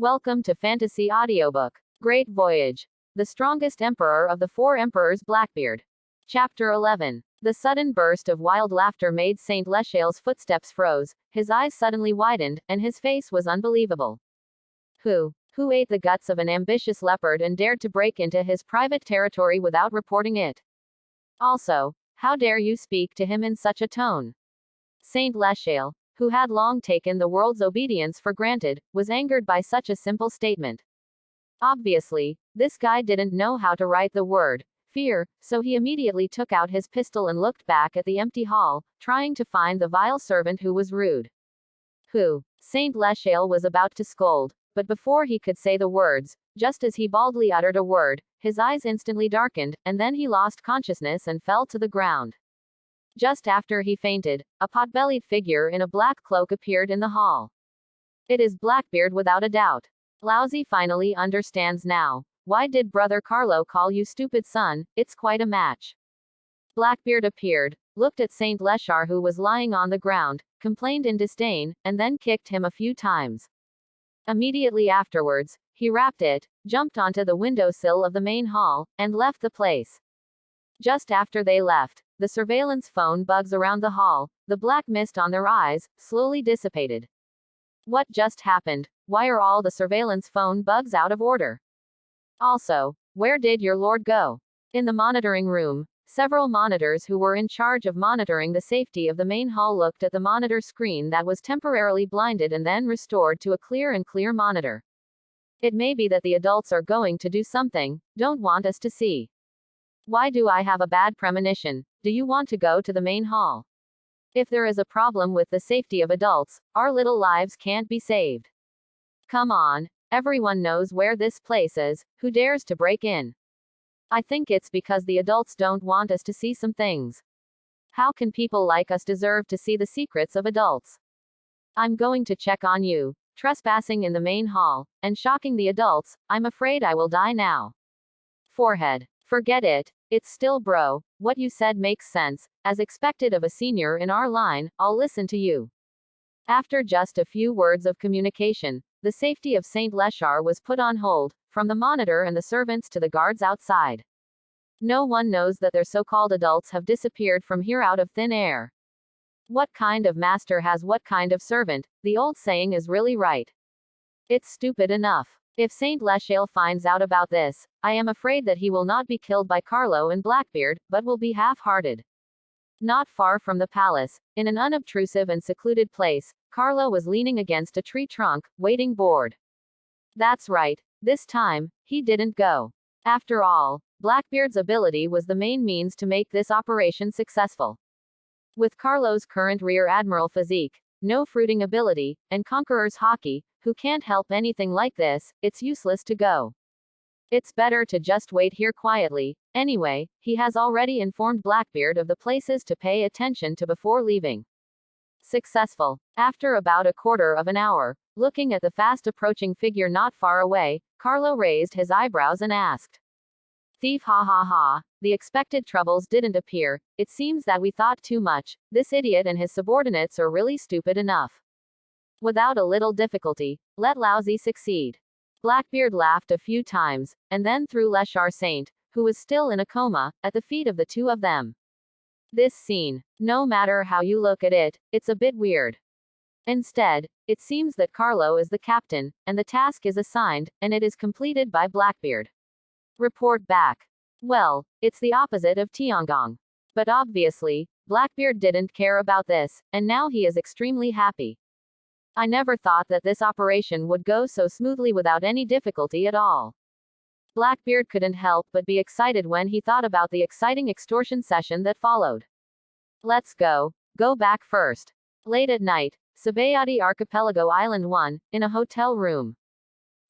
Welcome to Fantasy Audiobook. Great Voyage. The Strongest Emperor of the Four Emperors Blackbeard. Chapter 11. The sudden burst of wild laughter made St. Leshal's footsteps froze, his eyes suddenly widened, and his face was unbelievable. Who ate the guts of an ambitious leopard and dared to break into his private territory without reporting it? Also, how dare you speak to him in such a tone? St. Leshal, who had long taken the world's obedience for granted, was angered by such a simple statement. Obviously, this guy didn't know how to write the word fear, so he immediately took out his pistol and looked back at the empty hall, trying to find the vile servant who was rude. St. Leshal was about to scold, but before he could say the words, just as he baldly uttered a word, his eyes instantly darkened, and then he lost consciousness and fell to the ground. Just after he fainted, a pot-bellied figure in a black cloak appeared in the hall. It is Blackbeard without a doubt. Lousy finally understands now. Why did Brother Carlo call you stupid son? It's quite a match. Blackbeard appeared, looked at St. Leshal who was lying on the ground, complained in disdain, and then kicked him a few times. Immediately afterwards, he rapped it, jumped onto the windowsill of the main hall, and left the place. Just after they left, the surveillance phone bugs around the hall, the black mist on their eyes, slowly dissipated. What just happened? Why are all the surveillance phone bugs out of order? Also, where did your lord go? In the monitoring room, several monitors who were in charge of monitoring the safety of the main hall looked at the monitor screen that was temporarily blinded and then restored to a clear monitor. It may be that the adults are going to do something, don't want us to see. Why do I have a bad premonition? Do you want to go to the main hall? If there is a problem with the safety of adults, our little lives can't be saved. Come on, everyone knows where this place is, who dares to break in? I think it's because the adults don't want us to see some things. How can people like us deserve to see the secrets of adults? I'm going to check on you, trespassing in the main hall, and shocking the adults. I'm afraid I will die now. Forehead. Forget it, it's still bro, what you said makes sense, as expected of a senior in our line, I'll listen to you. After just a few words of communication, the safety of St. Leshal was put on hold, from the monitor and the servants to the guards outside. No one knows that their so-called adults have disappeared from here out of thin air. What kind of master has what kind of servant? The old saying is really right. It's stupid enough. If St. Leshal finds out about this, I am afraid that he will not be killed by Carlo and Blackbeard, but will be half-hearted. Not far from the palace, in an unobtrusive and secluded place, Carlo was leaning against a tree trunk, waiting bored. That's right, this time, he didn't go. After all, Blackbeard's ability was the main means to make this operation successful. With Carlo's current rear admiral physique, no fruiting ability, and conqueror's hockey, who can't help anything like this, it's useless to go. It's better to just wait here quietly. Anyway, he has already informed Blackbeard of the places to pay attention to before leaving. Successful. After about a quarter of an hour, looking at the fast approaching figure not far away, Carlo raised his eyebrows and asked. Thief, ha ha ha. The expected troubles didn't appear. It seems that we thought too much. This idiot and his subordinates are really stupid enough. Without a little difficulty, let Lousy succeed. Blackbeard laughed a few times, and then threw Leshal Saint, who was still in a coma, at the feet of the two of them. This scene, no matter how you look at it, it's a bit weird. Instead, it seems that Carlo is the captain, and the task is assigned, and it is completed by Blackbeard. Report back. Well, it's the opposite of Tiangong. But obviously, Blackbeard didn't care about this, and now he is extremely happy. I never thought that this operation would go so smoothly without any difficulty at all. Blackbeard couldn't help but be excited when he thought about the exciting extortion session that followed. Let's go back first. Late at night, Sabayati Archipelago Island 1, in a hotel room.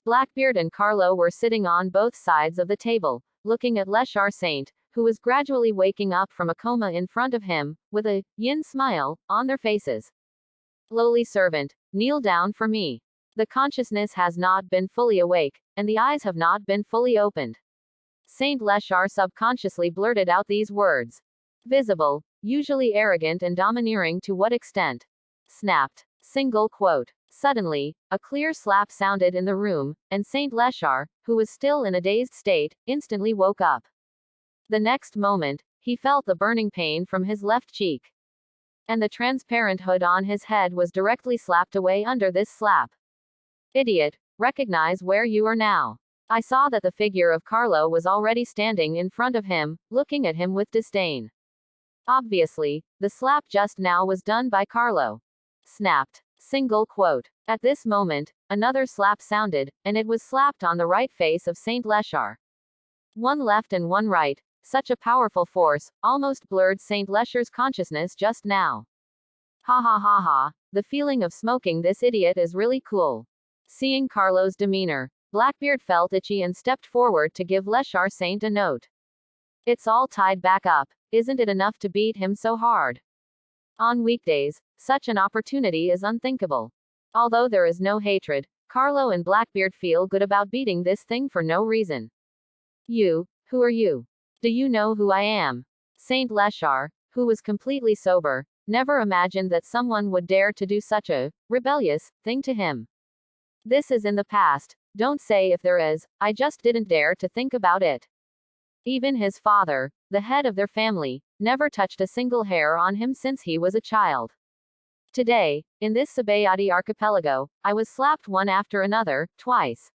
Blackbeard and Carlo were sitting on both sides of the table, looking at Leshal Saint, who was gradually waking up from a coma in front of him, with a yin smile on their faces. Lowly servant, kneel down for me. The consciousness has not been fully awake, and the eyes have not been fully opened. St. Leshal subconsciously blurted out these words. Visible, usually arrogant and domineering to what extent? Snapped. Single quote. Suddenly, a clear slap sounded in the room, and Saint Leshar, who was still in a dazed state, instantly woke up. The next moment, he felt the burning pain from his left cheek. And the transparent hood on his head was directly slapped away under this slap. Idiot, recognize where you are now. I saw that the figure of Carlo was already standing in front of him, looking at him with disdain. Obviously, the slap just now was done by Carlo. Snapped. Single quote. At this moment, another slap sounded, and it was slapped on the right face of Saint Leshar. One left and one right. Such a powerful force, almost blurred Saint Leshar's consciousness just now. Ha ha ha ha, the feeling of smoking this idiot is really cool. Seeing Carlo's demeanor, Blackbeard felt itchy and stepped forward to give Leshar Saint a note. It's all tied back up, isn't it enough to beat him so hard? On weekdays, such an opportunity is unthinkable. Although there is no hatred, Carlo and Blackbeard feel good about beating this thing for no reason. You, who are you? Do you know who I am? Saint Leshar, who was completely sober, never imagined that someone would dare to do such a rebellious thing to him. This is in the past, don't say if there is, I just didn't dare to think about it. Even his father, the head of their family, never touched a single hair on him since he was a child. Today, in this Sabayati archipelago, I was slapped one after another, twice.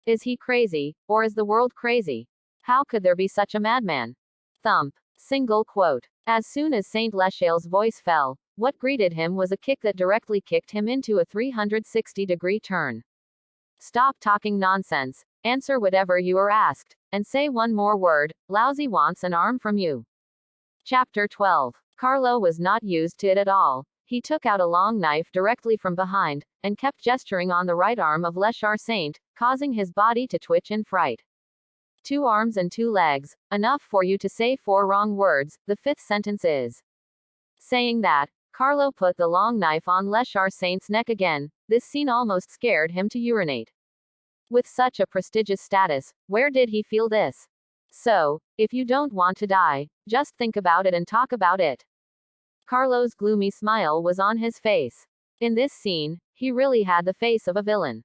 Is he crazy, or is the world crazy? How could there be such a madman? Thump. Single quote. As soon as Saint Leshal's voice fell, what greeted him was a kick that directly kicked him into a 360-degree turn. Stop talking nonsense, answer whatever you are asked, and say one more word, Lousy wants an arm from you. Chapter 12. Carlo was not used to it at all. He took out a long knife directly from behind, and kept gesturing on the right arm of Leshar Saint, causing his body to twitch in fright. 2 arms and 2 legs, enough for you to say 4 wrong words, the 5th sentence is. Saying that, Carlo put the long knife on Leshar Saint's neck again. This scene almost scared him to urinate. With such a prestigious status, where did he feel this? So, if you don't want to die, just think about it and talk about it. Carlo's gloomy smile was on his face. In this scene, he really had the face of a villain.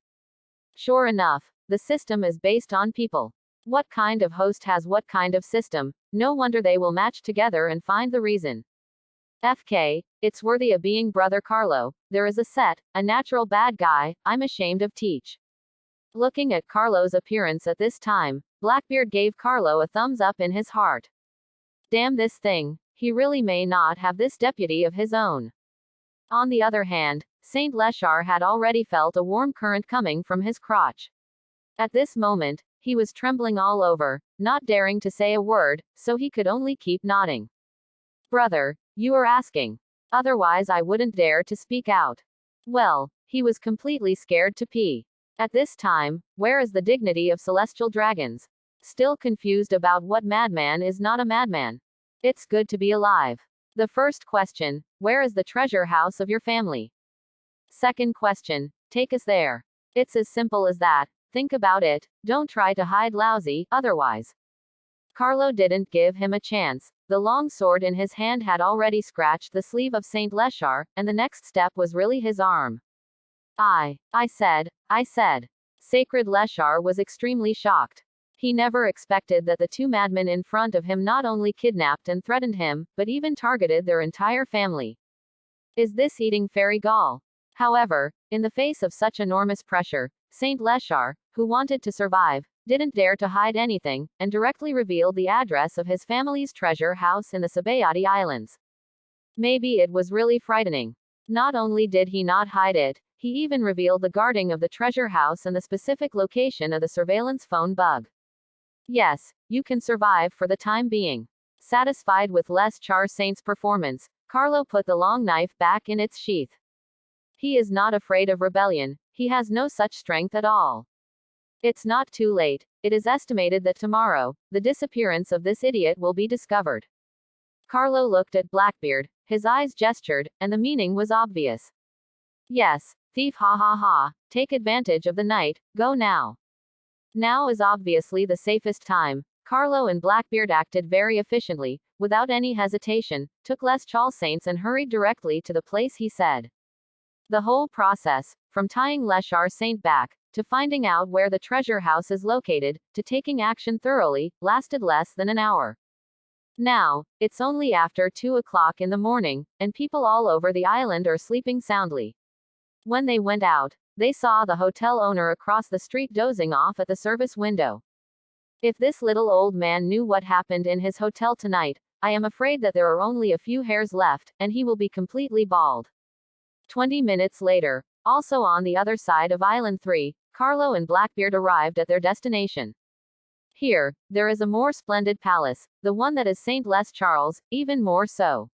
Sure enough, the system is based on people. What kind of host has what kind of system? No wonder they will match together and find the reason. FK, it's worthy of being Brother Carlo. There is a natural bad guy, I'm ashamed of teach. Looking at Carlo's appearance at this time, Blackbeard gave Carlo a thumbs up in his heart. Damn this thing, he really may not have this deputy of his own. On the other hand, Saint Leshar had already felt a warm current coming from his crotch. At this moment, he was trembling all over, not daring to say a word, so he could only keep nodding. Brother, you are asking. Otherwise I wouldn't dare to speak out. Well, he was completely scared to pee. At this time, where is the dignity of celestial dragons? Still confused about what madman is not a madman. It's good to be alive. The first question, where is the treasure house of your family? Second question, take us there. It's as simple as that. Think about it, don't try to hide Lousy, otherwise. Carlo didn't give him a chance. The long sword in his hand had already scratched the sleeve of Saint Leshar, and the next step was really his arm. I said. Sacred Leshar was extremely shocked. He never expected that the 2 madmen in front of him not only kidnapped and threatened him, but even targeted their entire family. Is this eating fairy gall? However, in the face of such enormous pressure, Saint Leshar, who wanted to survive, didn't dare to hide anything, and directly revealed the address of his family's treasure house in the Sabayati Islands. Maybe it was really frightening. Not only did he not hide it, he even revealed the guarding of the treasure house and the specific location of the surveillance phone bug. Yes, you can survive for the time being. Satisfied with Leshar Saint's performance, Carlo put the long knife back in its sheath. He is not afraid of rebellion, he has no such strength at all. It's not too late. It is estimated that tomorrow, the disappearance of this idiot will be discovered. Carlo looked at Blackbeard, his eyes gestured, and the meaning was obvious. Yes, thief, ha ha ha, take advantage of the night, go now. Now is obviously the safest time. Carlo and Blackbeard acted very efficiently, without any hesitation, took Leshar Saints and hurried directly to the place he said. The whole process, from tying Lear Saint back, to finding out where the treasure house is located, to taking action thoroughly, lasted less than an hour. Now, it's only after 2 o'clock in the morning, and people all over the island are sleeping soundly. When they went out, they saw the hotel owner across the street dozing off at the service window. If this little old man knew what happened in his hotel tonight, I am afraid that there are only a few hairs left, and he will be completely bald. 20 minutes later, also on the other side of Island 3, Carlo and Blackbeard arrived at their destination. Here, there is a more splendid palace, the one that is St. Les Charles, even more so.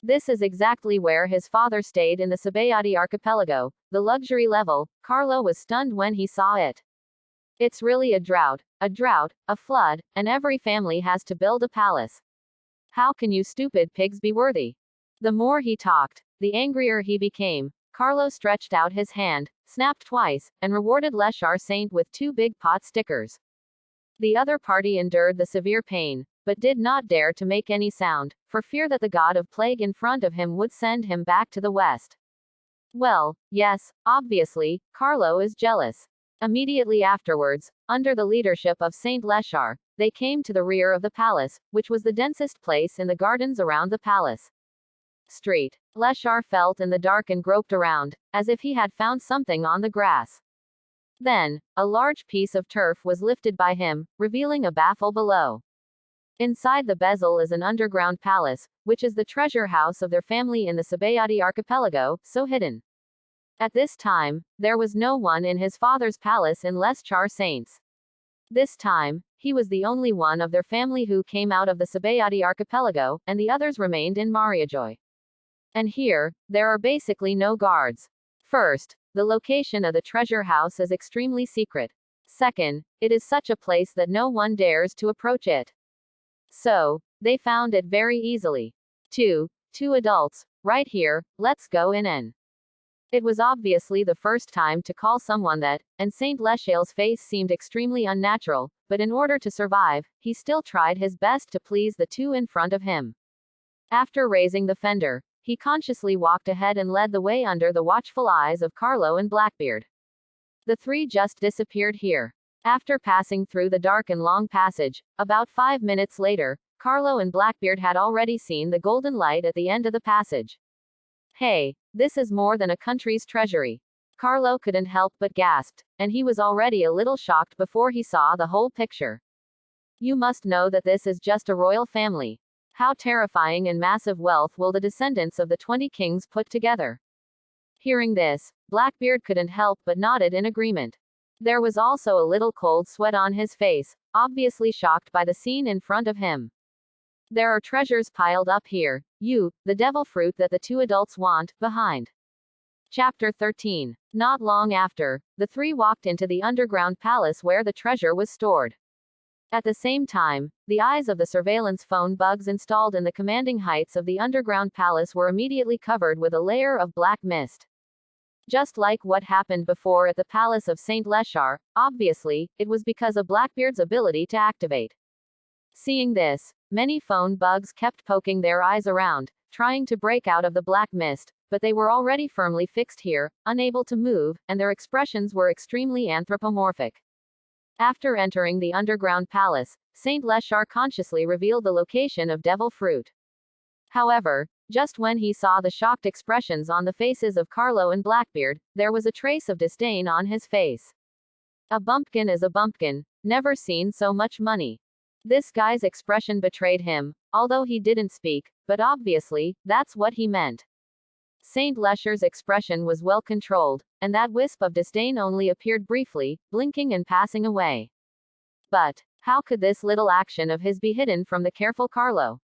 This is exactly where his father stayed in the Sabayati archipelago, the luxury level. Carlo was stunned when he saw it. It's really a drought, a flood, and every family has to build a palace. How can you stupid pigs be worthy? The more he talked, the angrier he became. Carlo stretched out his hand, snapped twice, and rewarded Lear Saint with 2 big pot stickers. The other party endured the severe pain, but did not dare to make any sound, for fear that the god of plague in front of him would send him back to the west. Well, yes, obviously, Carlo is jealous. Immediately afterwards, under the leadership of Saint Lear, they came to the rear of the palace, which was the densest place in the gardens around the palace. Street. Lear felt in the dark and groped around, as if he had found something on the grass. Then, a large piece of turf was lifted by him, revealing a baffle below. Inside the bezel is an underground palace, which is the treasure house of their family in the Sabayati archipelago, so hidden. At this time, there was no one in his father's palace in Lear Saint's. This time, he was the only one of their family who came out of the Sabayati archipelago, and the others remained in Mariajoy. And here, there are basically no guards. First, the location of the treasure house is extremely secret. Second, it is such a place that no one dares to approach it. So, they found it very easily. Two adults, right here, let's go in. It was obviously the first time to call someone that, and Saint Lear's face seemed extremely unnatural, but in order to survive, he still tried his best to please the 2 in front of him. After raising the fender, he consciously walked ahead and led the way under the watchful eyes of Carlo and Blackbeard. The 3 just disappeared here. After passing through the dark and long passage, about 5 minutes later, Carlo and Blackbeard had already seen the golden light at the end of the passage. Hey, this is more than a country's treasury. Carlo couldn't help but gasped, and he was already a little shocked before he saw the whole picture. You must know that this is just a royal family. How terrifying and massive wealth will the descendants of the 20 kings put together? Hearing this, Blackbeard couldn't help but nodded in agreement. There was also a little cold sweat on his face, obviously shocked by the scene in front of him. There are treasures piled up here, the devil fruit that the 2 adults want, behind. Chapter 13. Not long after, the 3 walked into the underground palace where the treasure was stored. At the same time, the eyes of the surveillance phone bugs installed in the commanding heights of the underground palace were immediately covered with a layer of black mist. Just like what happened before at the palace of St. Lear, obviously, it was because of Blackbeard's ability to activate. Seeing this, many phone bugs kept poking their eyes around, trying to break out of the black mist, but they were already firmly fixed here, unable to move, and their expressions were extremely anthropomorphic. After entering the underground palace, St. Lear consciously revealed the location of devil fruit. However, just when he saw the shocked expressions on the faces of Carlo and Blackbeard, there was a trace of disdain on his face. A bumpkin is a bumpkin, never seen so much money. This guy's expression betrayed him, although he didn't speak, but obviously, that's what he meant. St. Lear's expression was well controlled, and that wisp of disdain only appeared briefly, blinking and passing away. But, how could this little action of his be hidden from the careful Carlo?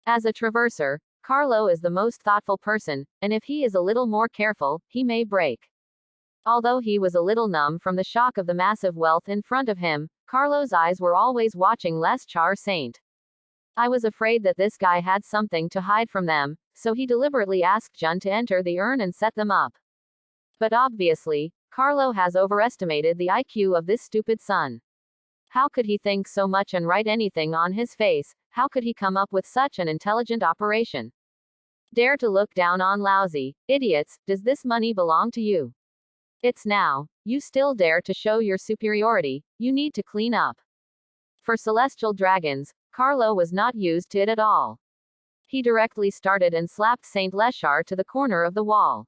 As a traverser, Carlo is the most thoughtful person, and if he is a little more careful, he may break. Although he was a little numb from the shock of the massive wealth in front of him, Carlo's eyes were always watching Lear Saint. I was afraid that this guy had something to hide from them, so he deliberately asked Jun to enter the urn and set them up. But obviously, Carlo has overestimated the IQ of this stupid son. How could he think so much and write anything on his face? How could he come up with such an intelligent operation? Dare to look down on lousy idiots, does this money belong to you? It's now. You still dare to show your superiority, you need to clean up. For celestial dragons, Carlo was not used to it at all. He directly started and slapped Saint Leshar to the corner of the wall.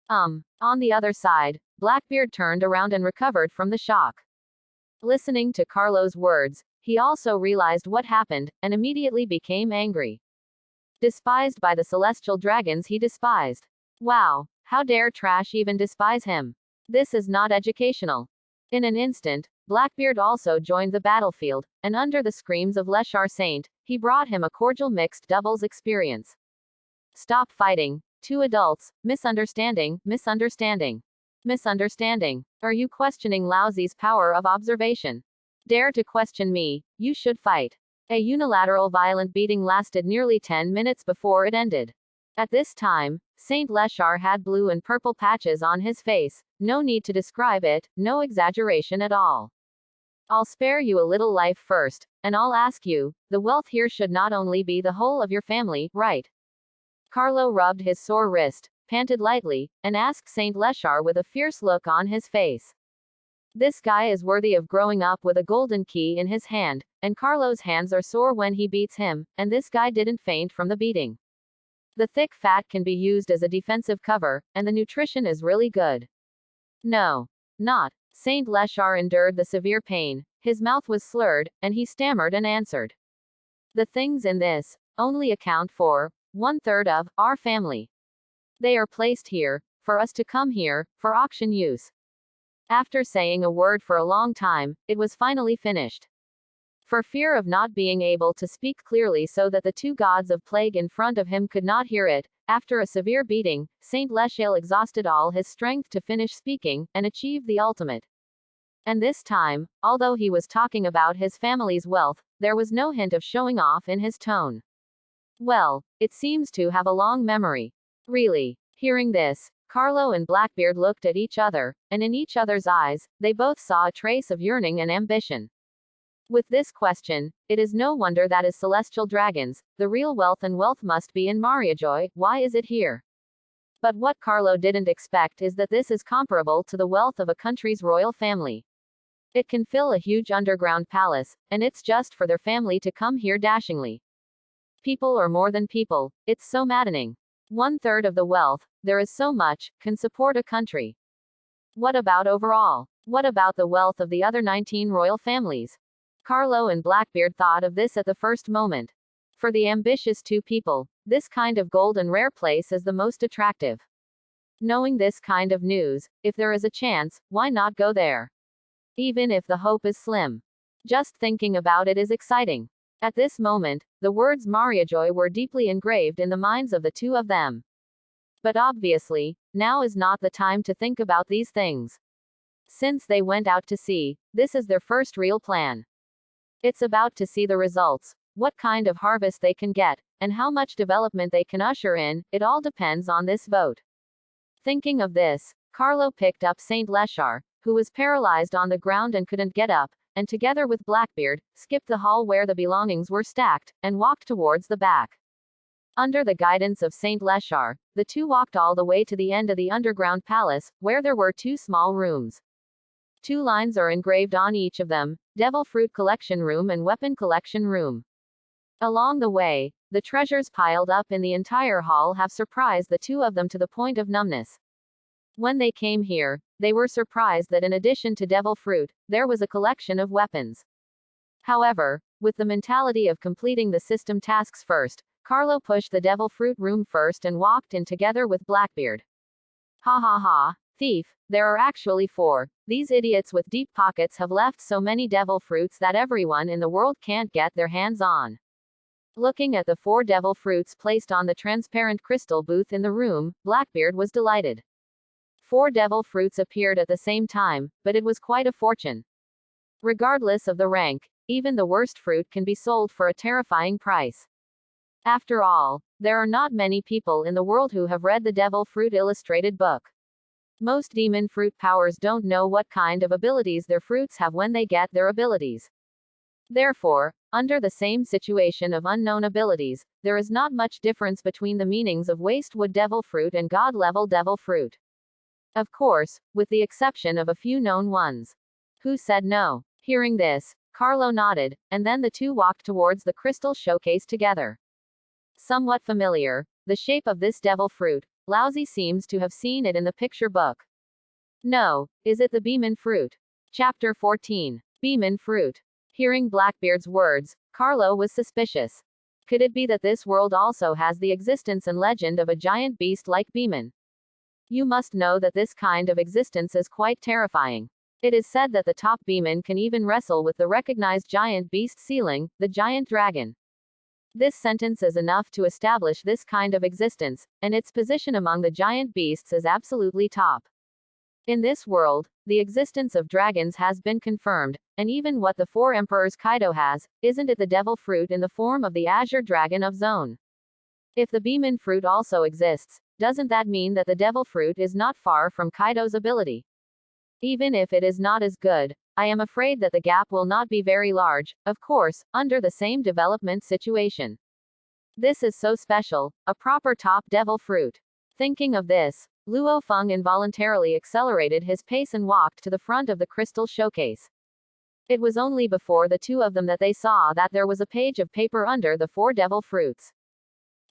On the other side, Blackbeard turned around and recovered from the shock. Listening to Carlo's words, he also realized what happened, and immediately became angry. Despised by the celestial dragons he despised. Wow, how dare trash even despise him? This is not educational. In an instant, Blackbeard also joined the battlefield, and under the screams of Leshar Saint, he brought him a cordial mixed doubles experience. Stop fighting. Two adults. Misunderstanding. Are you questioning Lousy's power of observation? Dare to question me, you should fight. A unilateral violent beating lasted nearly 10 minutes before it ended. At this time, Saint Leshar had blue and purple patches on his face. No need to describe it, no exaggeration at all. I'll spare you a little life first, and I'll ask you, the wealth here should not only be the whole of your family, right? Carlo rubbed his sore wrist, panted lightly, and asked Saint Leshar with a fierce look on his face. This guy is worthy of growing up with a golden key in his hand, and Carlo's hands are sore when he beats him, and this guy didn't faint from the beating. The thick fat can be used as a defensive cover, and the nutrition is really good. No. Not. Saint Leshar endured the severe pain, his mouth was slurred, and he stammered and answered. The things in this only account for 1/3 of our family. They are placed here, for us to come here, for auction use. After saying a word for a long time, it was finally finished. For fear of not being able to speak clearly so that the two gods of plague in front of him could not hear it, after a severe beating, Saint Leshar exhausted all his strength to finish speaking, and achieve the ultimate. And this time, although he was talking about his family's wealth, there was no hint of showing off in his tone. Well, it seems to have a long memory. Really. Hearing this, Carlo and Blackbeard looked at each other, and in each other's eyes, they both saw a trace of yearning and ambition. With this question, it is no wonder that as celestial dragons, the real wealth and wealth must be in Mariajoy. Why is it here? But what Carlo didn't expect is that this is comparable to the wealth of a country's royal family. It can fill a huge underground palace, and it's just for their family to come here dashingly. People are more than people, it's so maddening. 1/3 of the wealth, there is so much, can support a country. What about overall? What about the wealth of the other 19 royal families? Carlo and Blackbeard thought of this at the first moment. For the ambitious two people, this kind of gold and rare place is the most attractive. Knowing this kind of news, if there is a chance, why not go there? Even if the hope is slim. Just thinking about it is exciting. At this moment, the words Mariajoy were deeply engraved in the minds of the two of them. But obviously, now is not the time to think about these things. Since they went out to sea, this is their first real plan. It's about to see the results, what kind of harvest they can get, and how much development they can usher in. It all depends on this vote. Thinking of this, Carlo picked up Saint Leshar, who was paralyzed on the ground and couldn't get up, and together with Blackbeard, skipped the hall where the belongings were stacked, and walked towards the back. Under the guidance of Saint Leshar, the two walked all the way to the end of the underground palace, where there were two small rooms. Two lines are engraved on each of them, Devil Fruit Collection Room and Weapon Collection Room. Along the way, the treasures piled up in the entire hall have surprised the two of them to the point of numbness. When they came here, they were surprised that in addition to Devil Fruit, there was a collection of weapons. However, with the mentality of completing the system tasks first, Carlo pushed the Devil Fruit room first and walked in together with Blackbeard. Ha ha ha, thief, there are actually 4. These idiots with deep pockets have left so many devil fruits that everyone in the world can't get their hands on. Looking at the 4 devil fruits placed on the transparent crystal booth in the room, Blackbeard was delighted. 4 devil fruits appeared at the same time, but it was quite a fortune. Regardless of the rank, even the worst fruit can be sold for a terrifying price. After all, there are not many people in the world who have read the Devil Fruit illustrated book. Most demon fruit powers don't know what kind of abilities their fruits have when they get their abilities. Therefore, under the same situation of unknown abilities, there is not much difference between the meanings of wastewood devil fruit and god-level devil fruit. Of course, with the exception of a few known ones. Who said no? Hearing this, Carlo nodded, and then the two walked towards the crystal showcase together. Somewhat familiar, the shape of this devil fruit, Lousy seems to have seen it in the picture book. No, is it the Beeman fruit? Chapter 14. Beeman fruit. Hearing Blackbeard's words, Carlo was suspicious. Could it be that this world also has the existence and legend of a giant beast like Beeman? You must know that this kind of existence is quite terrifying. It is said that the top Beeman can even wrestle with the recognized giant beast ceiling, the giant dragon. This sentence is enough to establish this kind of existence, and its position among the giant beasts is absolutely top. In this world, the existence of dragons has been confirmed, and even what the Four Emperors Kaido has, isn't it the devil fruit in the form of the azure dragon of Zone? If the Beeman fruit also exists, doesn't that mean that the devil fruit is not far from Kaido's ability? Even if it is not as good, I am afraid that the gap will not be very large, of course, under the same development situation. This is so special, a proper top devil fruit. Thinking of this, Luo Feng involuntarily accelerated his pace and walked to the front of the crystal showcase. It was only before the two of them that they saw that there was a page of paper under the four devil fruits.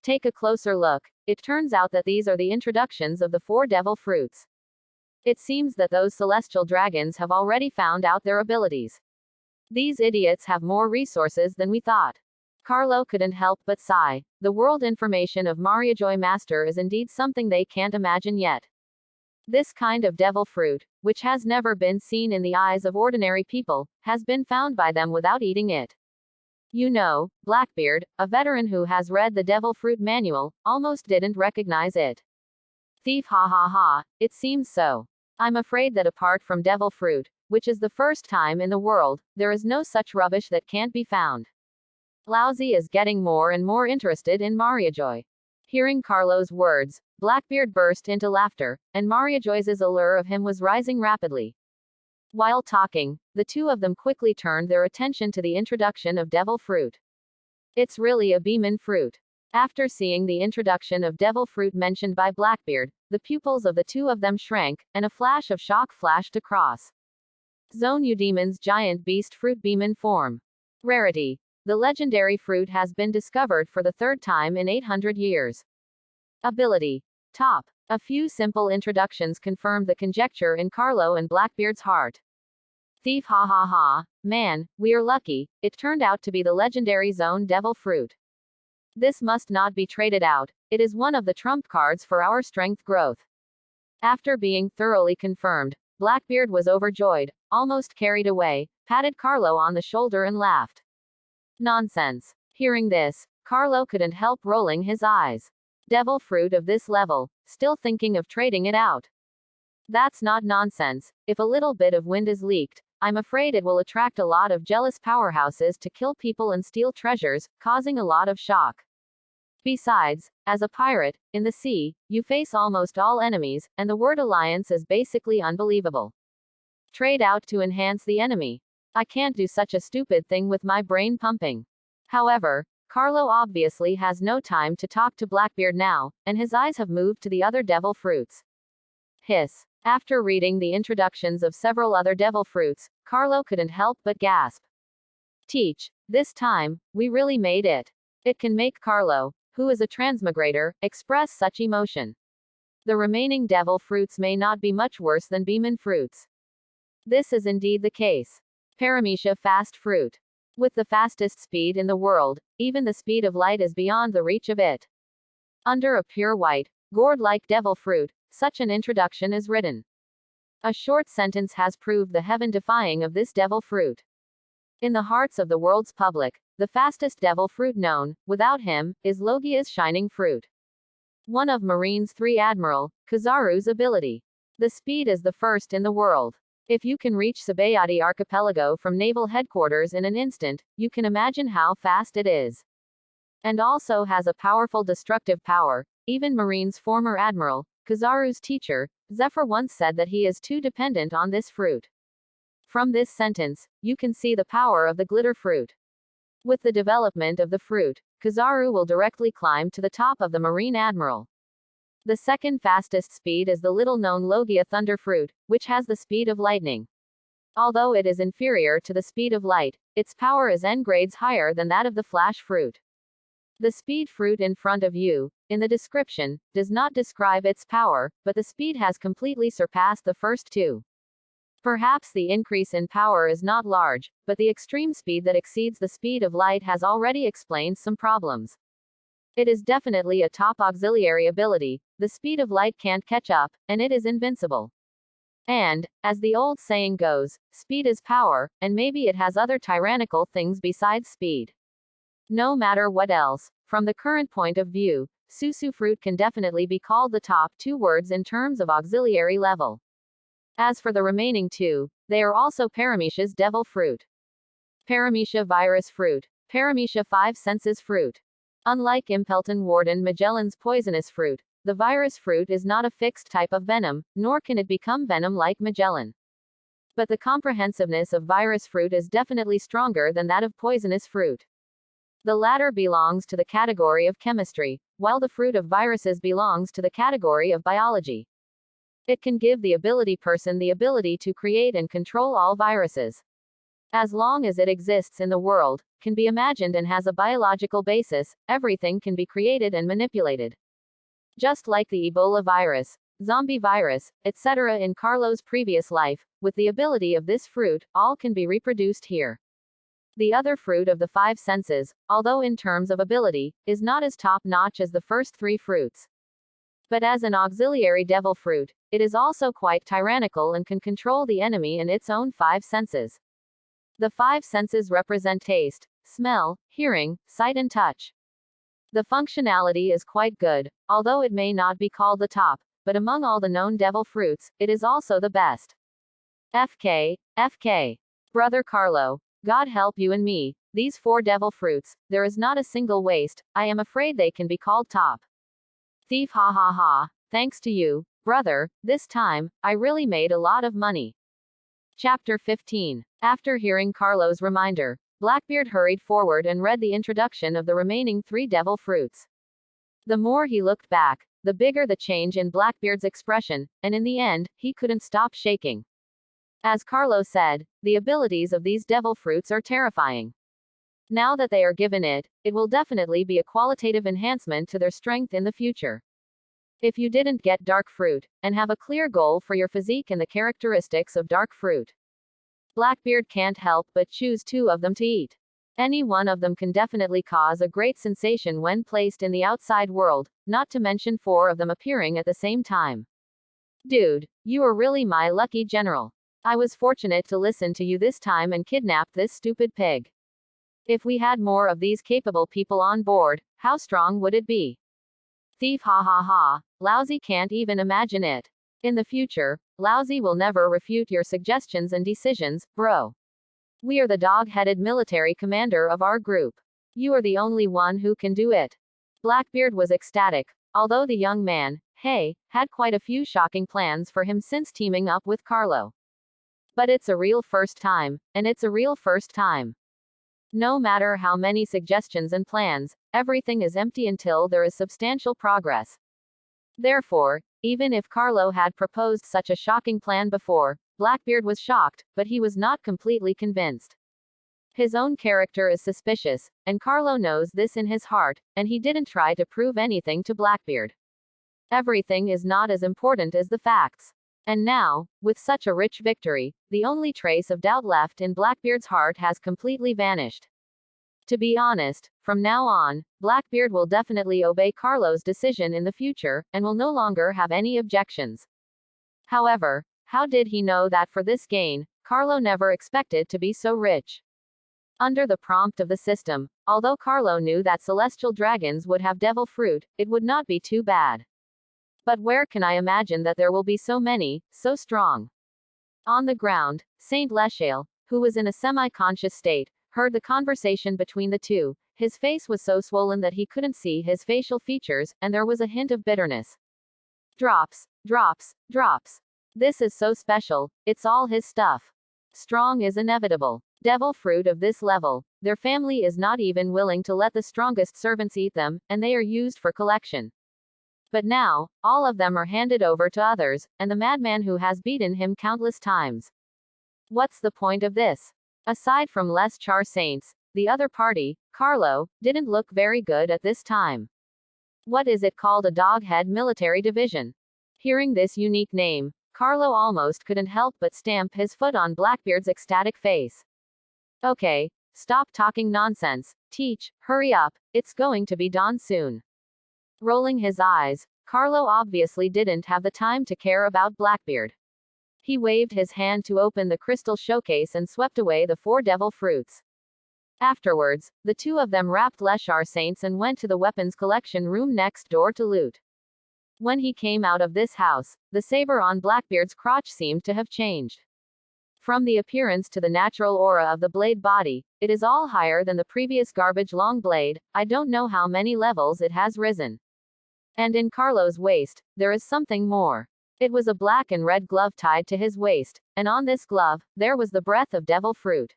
Take a closer look. It turns out that these are the introductions of the four devil fruits. It seems that those celestial dragons have already found out their abilities. These idiots have more resources than we thought. Carlo couldn't help but sigh. The world information of Mariajoy Master is indeed something they can't imagine yet. This kind of devil fruit, which has never been seen in the eyes of ordinary people, has been found by them without eating it. You know, Blackbeard, a veteran who has read the devil fruit manual, almost didn't recognize it. Thief, ha ha ha, it seems so. I'm afraid that apart from devil fruit, which is the first time in the world, there is no such rubbish that can't be found. Lousy is getting more and more interested in Mariajoy. Hearing Carlo's words, Blackbeard burst into laughter, and Mariajoy's allure of him was rising rapidly. While talking, the two of them quickly turned their attention to the introduction of devil fruit. It's really a Beeman fruit. After seeing the introduction of devil fruit mentioned by Blackbeard, the pupils of the two of them shrank, and a flash of shock flashed across. Zone Udemon's giant beast fruit Beeman form. Rarity. The legendary fruit has been discovered for the third time in 800 years. Ability. Top. A few simple introductions confirmed the conjecture in Carlo and Blackbeard's heart. Thief, ha ha ha, man, we're lucky, it turned out to be the legendary Zone Devil Fruit. This must not be traded out, it is one of the trump cards for our strength growth. After being thoroughly confirmed, Blackbeard was overjoyed, almost carried away, patted Carlo on the shoulder and laughed. Nonsense. Hearing this, Carlo couldn't help rolling his eyes. Devil fruit of this level, still thinking of trading it out. That's not nonsense. If a little bit of wind is leaked, I'm afraid it will attract a lot of jealous powerhouses to kill people and steal treasures, causing a lot of shock. Besides, as a pirate, in the sea, you face almost all enemies, and the word alliance is basically unbelievable. Trade out to enhance the enemy. I can't do such a stupid thing with my brain pumping. However, Carlo obviously has no time to talk to Blackbeard now, and his eyes have moved to the other devil fruits. Hiss. After reading the introductions of several other devil fruits, Carlo couldn't help but gasp. Teach. This time, we really made it. It can make Carlo, who is a transmigrator, express such emotion. The remaining devil fruits may not be much worse than Beeman fruits. This is indeed the case. Paramecia fast fruit. With the fastest speed in the world, even the speed of light is beyond the reach of it. Under a pure white, gourd-like devil fruit, such an introduction is written. A short sentence has proved the heaven-defying of this devil fruit. In the hearts of the world's public, the fastest devil fruit known, without him, is Logia's shining fruit. One of Marine's 3 Admiral, Kizaru's ability. The speed is the first in the world. If you can reach Sabayati Archipelago from naval headquarters in an instant, you can imagine how fast it is. And also has a powerful destructive power. Even Marine's former admiral, Kizaru's teacher, Zephyr once said that he is too dependent on this fruit. From this sentence, you can see the power of the glitter fruit. With the development of the fruit, Kizaru will directly climb to the top of the Marine Admiral. The second fastest speed is the little-known Logia thunder fruit, which has the speed of lightning. Although it is inferior to the speed of light, its power is n grades higher than that of the flash fruit. The speed fruit in front of you, in the description, does not describe its power, but the speed has completely surpassed the first two. Perhaps the increase in power is not large, but the extreme speed that exceeds the speed of light has already explained some problems. It is definitely a top auxiliary ability, the speed of light can't catch up, and it is invincible. And, as the old saying goes, speed is power, and maybe it has other tyrannical things besides speed. No matter what else, from the current point of view, Susu fruit can definitely be called the top two words in terms of auxiliary level. As for the remaining two, they are also Paramecia's devil fruit. Paramecia virus fruit. Paramecia 5 senses fruit. Unlike Impelton Warden Magellan's poisonous fruit, the virus fruit is not a fixed type of venom, nor can it become venom like Magellan. But the comprehensiveness of virus fruit is definitely stronger than that of poisonous fruit. The latter belongs to the category of chemistry, while the fruit of viruses belongs to the category of biology. It can give the ability person the ability to create and control all viruses. As long as it exists in the world, can be imagined and has a biological basis, everything can be created and manipulated. Just like the Ebola virus, zombie virus, etc. in Carlo's previous life, with the ability of this fruit, all can be reproduced here. The other fruit of the 5 senses, although in terms of ability, is not as top-notch as the first 3 fruits. But as an auxiliary devil fruit, it is also quite tyrannical and can control the enemy in its own 5 senses. The 5 senses represent taste, smell, hearing, sight and touch. The functionality is quite good, although it may not be called the top, but among all the known devil fruits, it is also the best. FK. Brother Carlo, God help you and me, these 4 devil fruits, there is not a single waste, I am afraid they can be called top. Thief ha ha ha, thanks to you, brother, this time, I really made a lot of money. Chapter 15. After hearing Carlo's reminder, Blackbeard hurried forward and read the introduction of the remaining 3 devil fruits. The more he looked back, the bigger the change in Blackbeard's expression, and in the end, he couldn't stop shaking. As Carlo said, the abilities of these devil fruits are terrifying. Now that they are given it, it will definitely be a qualitative enhancement to their strength in the future. If you didn't get dark fruit, and have a clear goal for your physique and the characteristics of dark fruit, Blackbeard can't help but choose 2 of them to eat. Any one of them can definitely cause a great sensation when placed in the outside world, not to mention 4 of them appearing at the same time. Dude, you are really my lucky general. I was fortunate to listen to you this time and kidnap this stupid pig. If we had more of these capable people on board, how strong would it be? Thief ha ha ha, Lousy can't even imagine it. In the future, Lousy will never refute your suggestions and decisions, bro. We are the dog-headed military commander of our group. You are the only one who can do it. Blackbeard was ecstatic, although the young man, had quite a few shocking plans for him since teaming up with Carlo. But it's a real first time, and it's a real first time. No matter how many suggestions and plans, everything is empty until there is substantial progress. Therefore, even if Carlo had proposed such a shocking plan before, Blackbeard was shocked, but he was not completely convinced. His own character is suspicious, and Carlo knows this in his heart, and he didn't try to prove anything to Blackbeard. Everything is not as important as the facts. And now, with such a rich victory, the only trace of doubt left in Blackbeard's heart has completely vanished. To be honest, from now on, Blackbeard will definitely obey Carlo's decision in the future, and will no longer have any objections. However, how did he know that for this gain, Carlo never expected to be so rich? Under the prompt of the system, although Carlo knew that celestial dragons would have devil fruit, it would not be too bad. But where can I imagine that there will be so many, so strong? On the ground, Saint Leshale, who was in a semi-conscious state, heard the conversation between the two. His face was so swollen that he couldn't see his facial features, and there was a hint of bitterness. Drops. This is so special, it's all his stuff. Strong is inevitable. Devil fruit of this level, their family is not even willing to let the strongest servants eat them, and they are used for collection. But now, all of them are handed over to others, and the madman who has beaten him countless times. What's the point of this? Aside from Les Char Saints, the other party, Carlo, didn't look very good at this time. What is it called? A doghead military division. Hearing this unique name, Carlo almost couldn't help but stamp his foot on Blackbeard's ecstatic face. Okay, stop talking nonsense. Teach, hurry up, it's going to be dawn soon. Rolling his eyes, Carlo obviously didn't have the time to care about Blackbeard. He waved his hand to open the crystal showcase and swept away the 4 devil fruits. Afterwards, the two of them wrapped Les Char Saints and went to the weapons collection room next door to loot. When he came out of this house, the saber on Blackbeard's crotch seemed to have changed. From the appearance to the natural aura of the blade body, it is all higher than the previous garbage long blade. I don't know how many levels it has risen. And in Carlo's waist, there is something more. It was a black and red glove tied to his waist, and on this glove, there was the breath of devil fruit.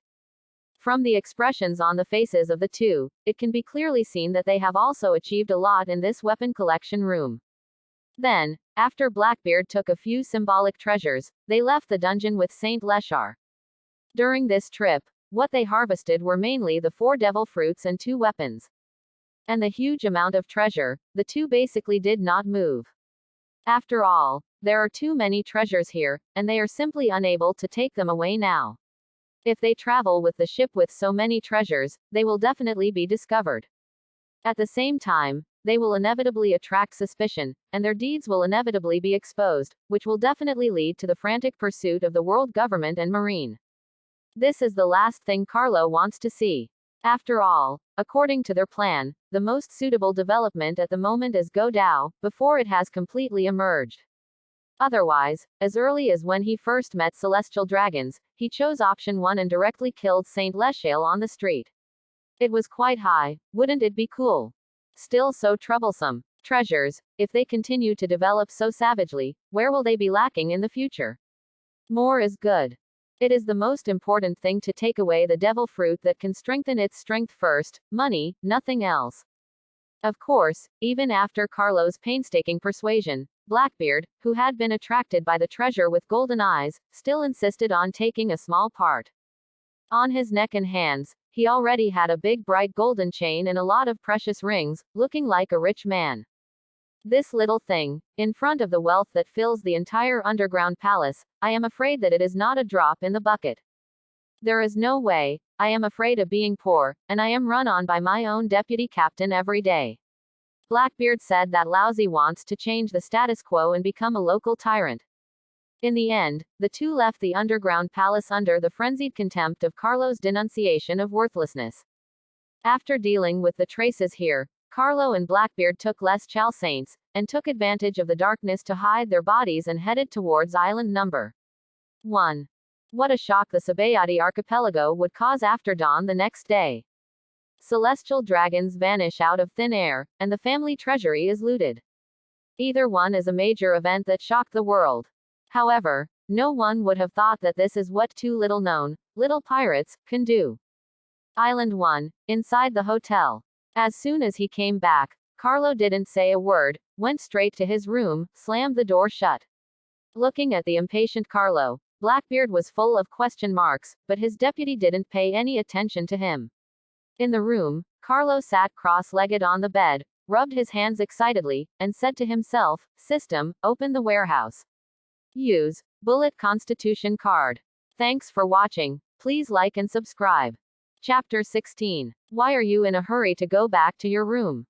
From the expressions on the faces of the two, it can be clearly seen that they have also achieved a lot in this weapon collection room. Then, after Blackbeard took a few symbolic treasures, they left the dungeon with Saint Leshar. During this trip, what they harvested were mainly the 4 devil fruits and 2 weapons. And the huge amount of treasure, the two basically did not move. After all, there are too many treasures here, and they are simply unable to take them away now. If they travel with the ship with so many treasures, they will definitely be discovered. At the same time, they will inevitably attract suspicion, and their deeds will inevitably be exposed, which will definitely lead to the frantic pursuit of the world government and marine. This is the last thing Carlo wants to see. After all, according to their plan, the most suitable development at the moment is Go Dao, before it has completely emerged. Otherwise, as early as when he first met celestial dragons, he chose option 1 and directly killed Saint Leshael on the street. It was quite high, wouldn't it be cool? Still so troublesome. Treasures, if they continue to develop so savagely, where will they be lacking in the future? More is good. It is the most important thing to take away the devil fruit that can strengthen its strength first, money, nothing else. Of course, even after Carlo's painstaking persuasion, Blackbeard, who had been attracted by the treasure with golden eyes, still insisted on taking a small part. On his neck and hands, he already had a big bright golden chain and a lot of precious rings, looking like a rich man. This little thing, in front of the wealth that fills the entire underground palace, I am afraid that it is not a drop in the bucket. There is no way. I am afraid of being poor, and I am run on by my own deputy captain every day. Blackbeard said that Lousy wants to change the status quo and become a local tyrant. In the end, the two left the underground palace under the frenzied contempt of Carlo's denunciation of worthlessness. After dealing with the traces here, Carlo and Blackbeard took Les Char Saints, and took advantage of the darkness to hide their bodies and headed towards island number 1. What a shock the Sabayati archipelago would cause after dawn the next day. Celestial dragons vanish out of thin air, and the family treasury is looted. Either one is a major event that shocked the world. However, no one would have thought that this is what two little-known, little pirates, can do. Island 1, inside the hotel. As soon as he came back, Carlo didn't say a word, went straight to his room, slammed the door shut. Looking at the impatient Carlo, Blackbeard was full of question marks, but his deputy didn't pay any attention to him. In the room, Carlo sat cross-legged on the bed, rubbed his hands excitedly, and said to himself, "System, open the warehouse. Use bullet constitution card." Thanks for watching. Please like and subscribe. Chapter 16. Why are you in a hurry to go back to your room?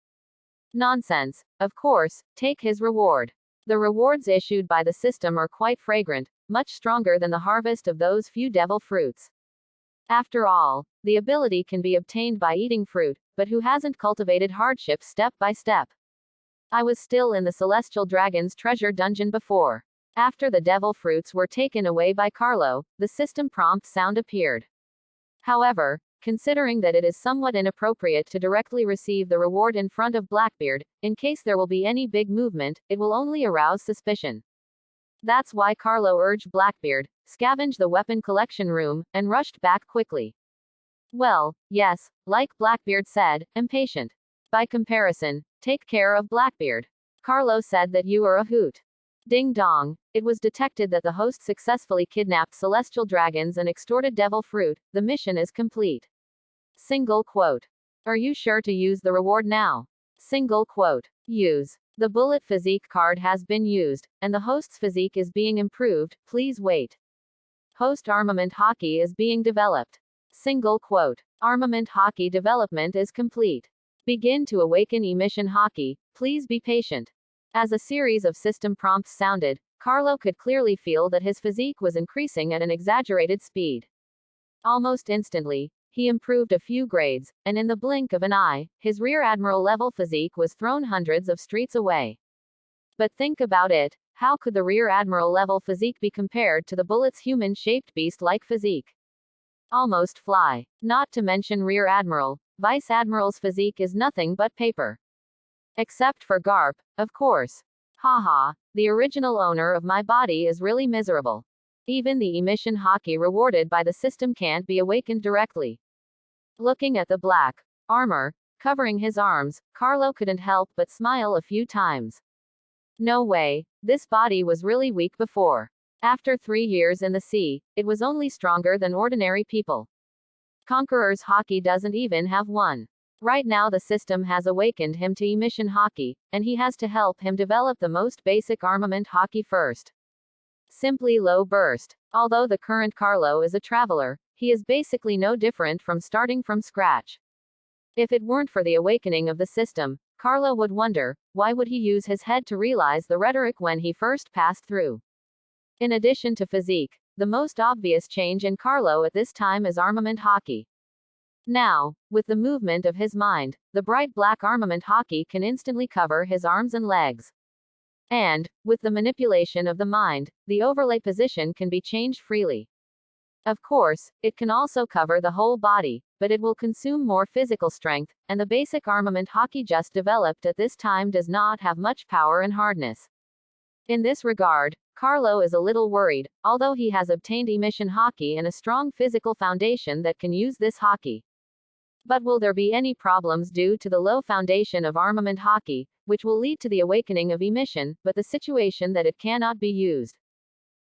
Nonsense. Of course, take his reward. The rewards issued by the system are quite fragrant, much stronger than the harvest of those few devil fruits. After all, the ability can be obtained by eating fruit, but who hasn't cultivated hardship step by step? I was still in the Celestial Dragon's treasure dungeon before. After the devil fruits were taken away by Carlo, the system prompt sound appeared. However, considering that it is somewhat inappropriate to directly receive the reward in front of Blackbeard, in case there will be any big movement, it will only arouse suspicion. That's why Carlo urged Blackbeard, scavenge the weapon collection room, and rushed back quickly. Well, yes, like Blackbeard said, impatient. By comparison, take care of Blackbeard. Carlo said that you are a hoot. Ding dong. It was detected that the host successfully kidnapped celestial dragons and extorted devil fruit. The mission is complete. Single quote. Are you sure to use the reward now? Single quote. Use. The bullet physique card has been used, and the host's physique is being improved. Please wait. Host armament hockey is being developed. Single quote. Armament hockey development is complete. Begin to awaken emission hockey. Please be patient. As a series of system prompts sounded, Carlo could clearly feel that his physique was increasing at an exaggerated speed. Almost instantly, he improved a few grades, and in the blink of an eye, his rear admiral level physique was thrown hundreds of streets away. But think about it, how could the rear admiral level physique be compared to the bullet's human-shaped beast-like physique? Almost fly. Not to mention rear admiral, vice admiral's physique is nothing but paper. Except for Garp, of course. Haha, the original owner of my body is really miserable. Even the emission hockey rewarded by the system can't be awakened directly. Looking at the black armor covering his arms, Carlo couldn't help but smile a few times. No way, this body was really weak before. After 3 years in the sea, it was only stronger than ordinary people. Conqueror's hockey doesn't even have one. Right now the system has awakened him to emission hockey, and he has to help him develop the most basic armament hockey first. Simply low burst. Although the current Carlo is a traveler, he is basically no different from starting from scratch. If it weren't for the awakening of the system, Carlo would wonder, why would he use his head to realize the rhetoric when he first passed through? In addition to physique, the most obvious change in Carlo at this time is armament hockey. Now, with the movement of his mind, the bright black armament hockey can instantly cover his arms and legs. And, with the manipulation of the mind, the overlay position can be changed freely. Of course, it can also cover the whole body, but it will consume more physical strength, and the basic armament hockey just developed at this time does not have much power and hardness. In this regard, Carlo is a little worried, although he has obtained emission hockey and a strong physical foundation that can use this hockey. But will there be any problems due to the low foundation of armament hockey, which will lead to the awakening of emission, but the situation that it cannot be used?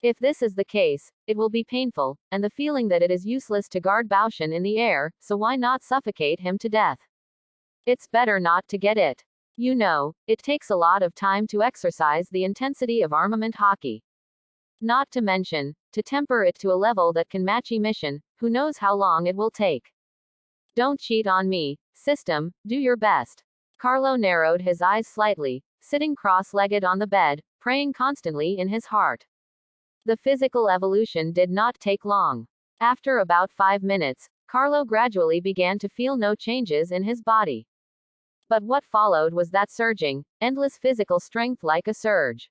If this is the case, it will be painful, and the feeling that it is useless to guard Baoshan in the air, so why not suffocate him to death? It's better not to get it. You know, it takes a lot of time to exercise the intensity of armament hockey. Not to mention, to temper it to a level that can match emission, who knows how long it will take. Don't cheat on me, system, do your best. Carlo narrowed his eyes slightly, sitting cross-legged on the bed, praying constantly in his heart. The physical evolution did not take long. After about 5 minutes, Carlo gradually began to feel no changes in his body. But what followed was that surging, endless physical strength like a surge.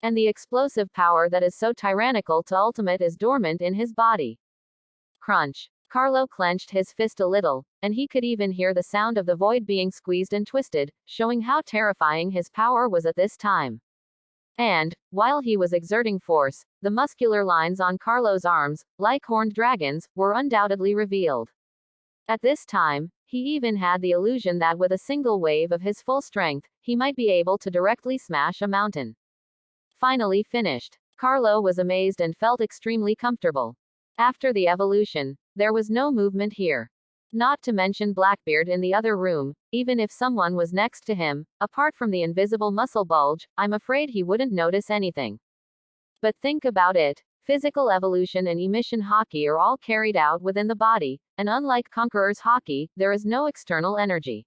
And the explosive power that is so tyrannical to ultimate is dormant in his body. Crunch. Carlo clenched his fist a little, and he could even hear the sound of the void being squeezed and twisted, showing how terrifying his power was at this time. And, while he was exerting force, the muscular lines on Carlo's arms, like horned dragons, were undoubtedly revealed. At this time, he even had the illusion that with a single wave of his full strength, he might be able to directly smash a mountain. Finally finished. Carlo was amazed and felt extremely comfortable. After the evolution, there was no movement here. Not to mention Blackbeard in the other room, even if someone was next to him, apart from the invisible muscle bulge, I'm afraid he wouldn't notice anything. But think about it, physical evolution and emission hockey are all carried out within the body, and unlike Conqueror's hockey, there is no external energy.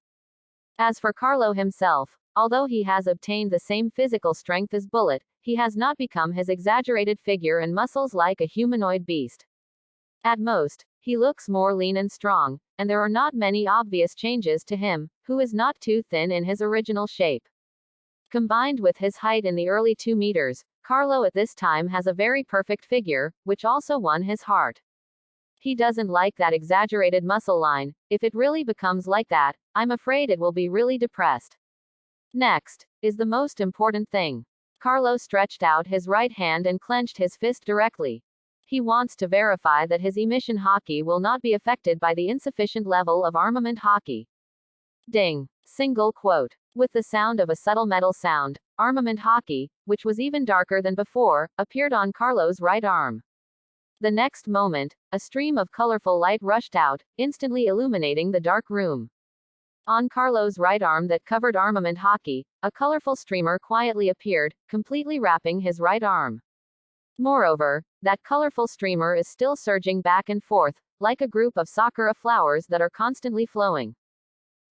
As for Carlo himself, although he has obtained the same physical strength as Bullet, he has not become his exaggerated figure and muscles like a humanoid beast. At most, he looks more lean and strong, and there are not many obvious changes to him, who is not too thin in his original shape. Combined with his height in the early 2 meters, Carlo at this time has a very perfect figure, which also won his heart. He doesn't like that exaggerated muscle line. If it really becomes like that, I'm afraid it will be really depressed. Next is the most important thing. Carlo stretched out his right hand and clenched his fist directly. He wants to verify that his emission haki will not be affected by the insufficient level of armament haki. Ding. Single quote. With the sound of a subtle metal sound, armament haki, which was even darker than before, appeared on Carlo's right arm. The next moment, a stream of colorful light rushed out, instantly illuminating the dark room. On Carlo's right arm that covered armament haki, a colorful streamer quietly appeared, completely wrapping his right arm. Moreover, that colorful streamer is still surging back and forth, like a group of sakura flowers that are constantly flowing.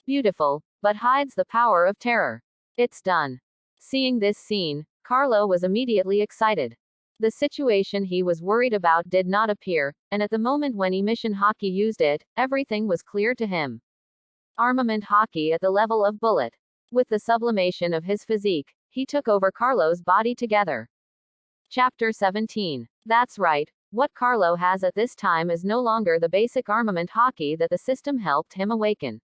Beautiful, but hides the power of terror. It's done. Seeing this scene, Carlo was immediately excited. The situation he was worried about did not appear, and at the moment when emission haki used it, everything was clear to him. Armament haki at the level of bullet. With the sublimation of his physique, he took over Carlo's body together. Chapter 17. That's right, what Carlo has at this time is no longer the basic armament haki that the system helped him awaken.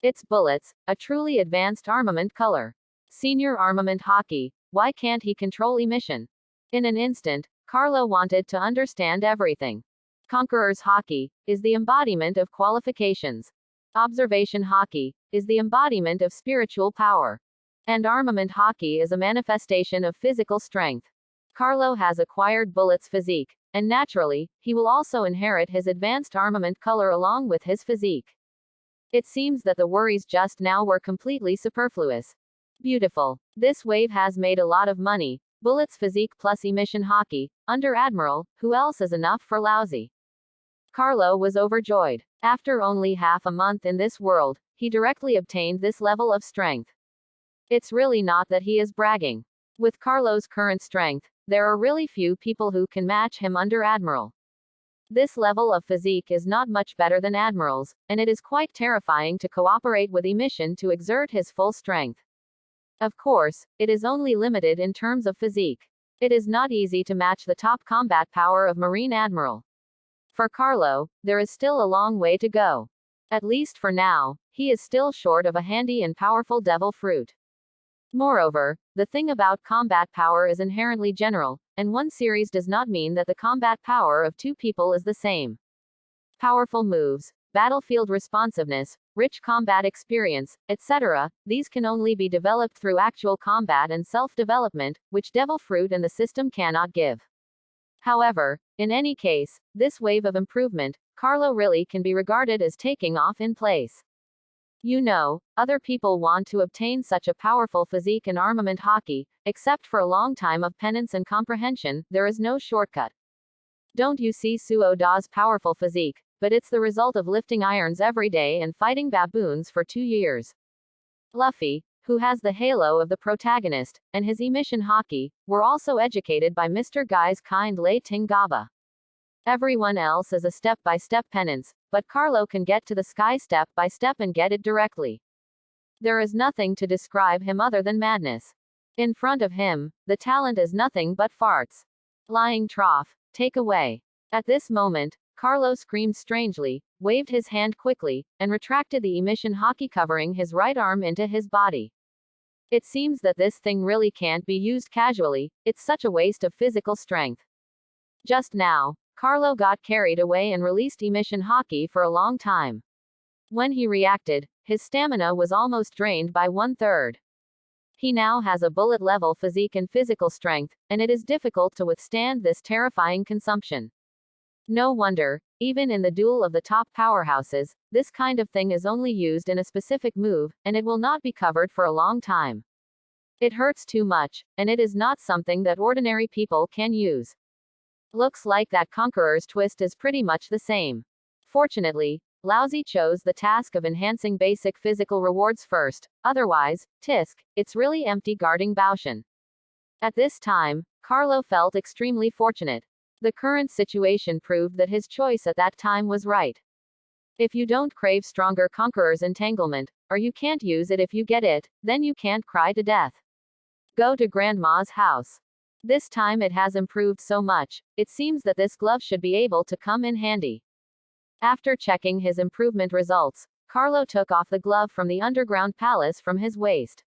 It's bullets, a truly advanced armament color. Senior armament haki, why can't he control emission? In an instant, Carlo wanted to understand everything. Conqueror's haki is the embodiment of qualifications. Observation haki is the embodiment of spiritual power. And armament haki is a manifestation of physical strength. Carlo has acquired bullet's physique, and naturally, he will also inherit his advanced armament color along with his physique. It seems that the worries just now were completely superfluous. Beautiful. This wave has made a lot of money. Bullet's physique plus emission haki, under Admiral, who else is enough for lousy? Carlo was overjoyed. After only half a month in this world, he directly obtained this level of strength. It's really not that he is bragging. With Carlo's current strength, there are really few people who can match him under Admiral. This level of physique is not much better than Admiral's, and it is quite terrifying to cooperate with emission to exert his full strength. Of course, it is only limited in terms of physique. It is not easy to match the top combat power of Marine Admiral. For Carlo, there is still a long way to go. At least for now, he is still short of a handy and powerful devil fruit. Moreover, the thing about combat power is inherently general, and one series does not mean that the combat power of two people is the same. Powerful moves, battlefield responsiveness, rich combat experience, etc., these can only be developed through actual combat and self-development, which devil fruit and the system cannot give. However, in any case, this wave of improvement, Carlo really can be regarded as taking off in place. You know, other people want to obtain such a powerful physique and armament haki, except for a long time of penance and comprehension, there is no shortcut. Don't you see Suo Da's powerful physique, but it's the result of lifting irons every day and fighting baboons for 2 years. Luffy, who has the halo of the protagonist, and his emission haki, were also educated by Mr. Guy's kind Lei Tingaba. Everyone else is a step-by-step penance, but Carlo can get to the sky step by step and get it directly. There is nothing to describe him other than madness. In front of him, the talent is nothing but farts. Lying trough, take away. At this moment, Carlo screamed strangely, waved his hand quickly, and retracted the emission haki covering his right arm into his body. It seems that this thing really can't be used casually, it's such a waste of physical strength. Just now, Carlo got carried away and released emission haki for a long time. When he reacted, his stamina was almost drained by 1/3. He now has a bullet-level physique and physical strength, and it is difficult to withstand this terrifying consumption. No wonder, even in the duel of the top powerhouses, this kind of thing is only used in a specific move, and it will not be covered for a long time. It hurts too much, and it is not something that ordinary people can use. Looks like that Conqueror's twist is pretty much the same. Fortunately, Lousy chose the task of enhancing basic physical rewards first, otherwise, tisk, it's really empty guarding Baoshan. At this time, Carlo felt extremely fortunate. The current situation proved that his choice at that time was right. If you don't crave stronger Conqueror's entanglement, or you can't use it if you get it, then you can't cry to death. Go to Grandma's house. This time it has improved so much, it seems that this glove should be able to come in handy. After checking his improvement results, Carlo took off the glove from the underground palace from his waist.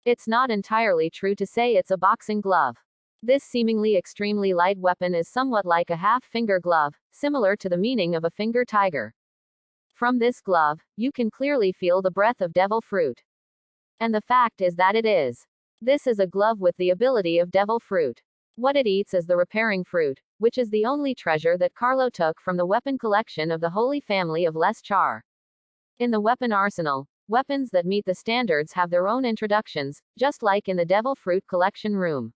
It's not entirely true to say it's a boxing glove. This seemingly extremely light weapon is somewhat like a half-finger glove, similar to the meaning of a finger tiger. From this glove, you can clearly feel the breath of devil fruit. And the fact is that it is. This is a glove with the ability of devil fruit. What it eats is the repairing fruit, which is the only treasure that Carlo took from the weapon collection of the Holy Family of Les Char. In the weapon arsenal, weapons that meet the standards have their own introductions, just like in the devil fruit collection room.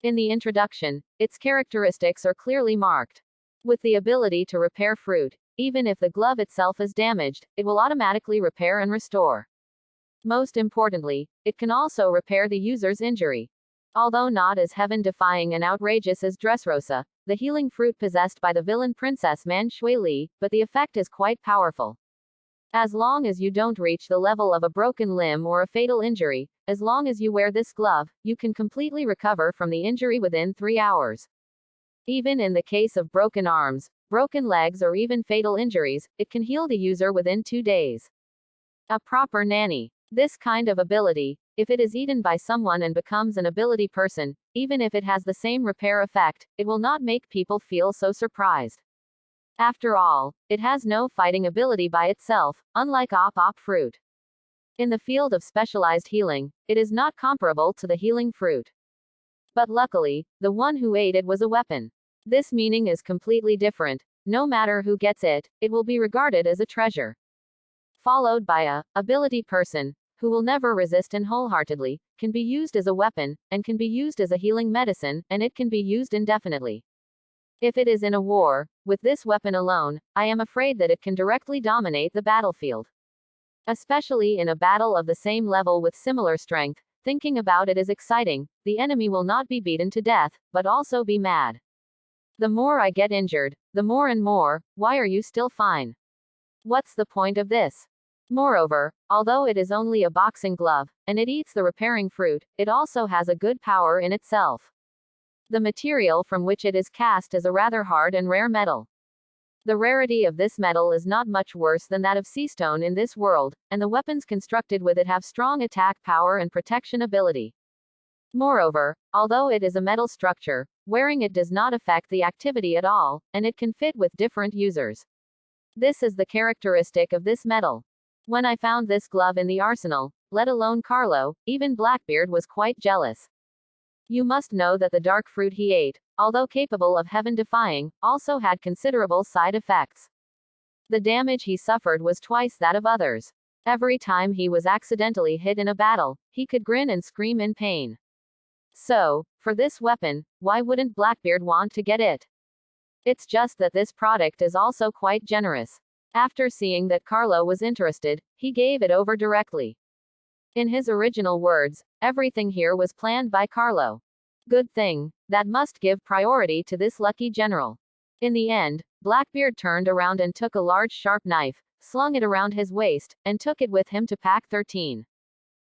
In the introduction, its characteristics are clearly marked. With the ability to repair fruit, even if the glove itself is damaged, it will automatically repair and restore. Most importantly, it can also repair the user's injury. Although not as heaven-defying and outrageous as Dressrosa, the healing fruit possessed by the villain princess Man Shui Li, but the effect is quite powerful. As long as you don't reach the level of a broken limb or a fatal injury, as long as you wear this glove, you can completely recover from the injury within 3 hours. Even in the case of broken arms, broken legs or even fatal injuries, it can heal the user within 2 days. A proper nanny. This kind of ability, if it is eaten by someone and becomes an ability person, even if it has the same repair effect, it will not make people feel so surprised. After all, it has no fighting ability by itself, unlike op fruit. In the field of specialized healing, it is not comparable to the healing fruit. But luckily, the one who ate it was a weapon. This meaning is completely different. No matter who gets it, it will be regarded as a treasure. Followed by a ability person, who will never resist and wholeheartedly, can be used as a weapon, and can be used as a healing medicine, and it can be used indefinitely. If it is in a war, with this weapon alone, I am afraid that it can directly dominate the battlefield. Especially in a battle of the same level with similar strength, thinking about it is exciting. The enemy will not be beaten to death, but also be mad. The more I get injured, the more and more, why are you still fine? What's the point of this? Moreover, although it is only a boxing glove, and it eats the repairing fruit, it also has a good power in itself. The material from which it is cast is a rather hard and rare metal. The rarity of this metal is not much worse than that of sea stone in this world, and the weapons constructed with it have strong attack power and protection ability. Moreover, although it is a metal structure, wearing it does not affect the activity at all, and it can fit with different users. This is the characteristic of this metal. When I found this glove in the arsenal, let alone Carlo, even Blackbeard was quite jealous. You must know that the dark fruit he ate, although capable of heaven-defying, also had considerable side effects. The damage he suffered was twice that of others. Every time he was accidentally hit in a battle, he could grin and scream in pain. So, for this weapon, why wouldn't Blackbeard want to get it? It's just that this product is also quite generous. After seeing that Carlo was interested, he gave it over directly. In his original words, everything here was planned by Carlo. Good thing. That must give priority to this lucky general. In the end, Blackbeard turned around and took a large sharp knife, slung it around his waist, and took it with him to Pack 13.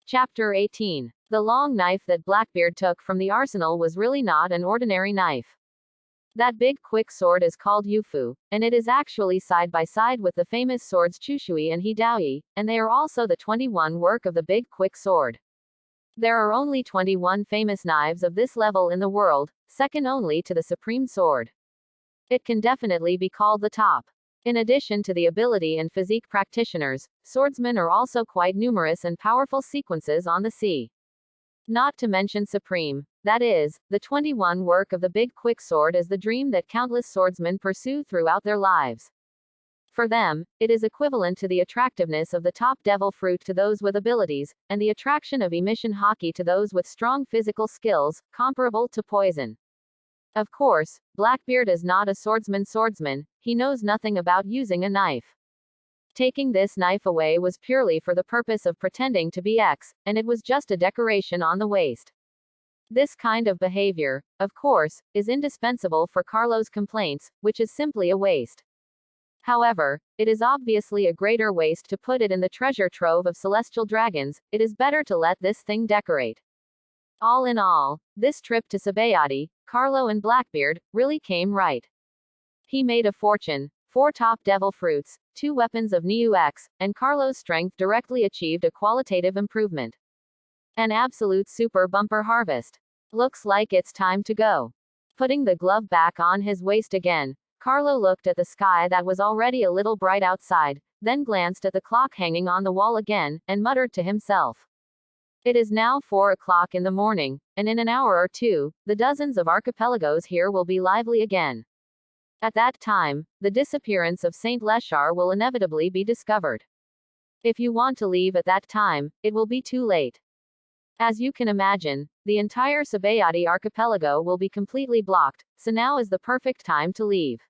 Chapter 18. The long knife that Blackbeard took from the arsenal was really not an ordinary knife. That big quick sword is called Yufu, and it is actually side by side with the famous swords Chushui and Hidaoyi, and they are also the 21 work of the big quick sword. There are only 21 famous knives of this level in the world, second only to the supreme sword. It can definitely be called the top. In addition to the ability and physique practitioners, swordsmen are also quite numerous and powerful sequences on the sea. Not to mention supreme. That is, the 21 work of the big quick sword is the dream that countless swordsmen pursue throughout their lives. For them, it is equivalent to the attractiveness of the top devil fruit to those with abilities, and the attraction of emission hockey to those with strong physical skills, comparable to poison. Of course, Blackbeard is not a swordsman, he knows nothing about using a knife. Taking this knife away was purely for the purpose of pretending to be X, and it was just a decoration on the waist. This kind of behavior, of course, is indispensable for Carlo's complaints, which is simply a waste. However, it is obviously a greater waste to put it in the treasure trove of celestial dragons. It is better to let this thing decorate. All in all, this trip to Sabayati, Carlo and Blackbeard, really came right. He made a fortune. 4 top devil fruits, 2 weapons of Neo X, and Carlo's strength directly achieved a qualitative improvement. An absolute super bumper harvest. Looks like it's time to go. Putting the glove back on his waist again, Carlo looked at the sky that was already a little bright outside, then glanced at the clock hanging on the wall again, and muttered to himself. It is now 4 o'clock in the morning, and in an hour or two, the dozens of archipelagos here will be lively again. At that time, the disappearance of Saint Leshar will inevitably be discovered. If you want to leave at that time, it will be too late. As you can imagine, the entire Sabayati archipelago will be completely blocked, so now is the perfect time to leave.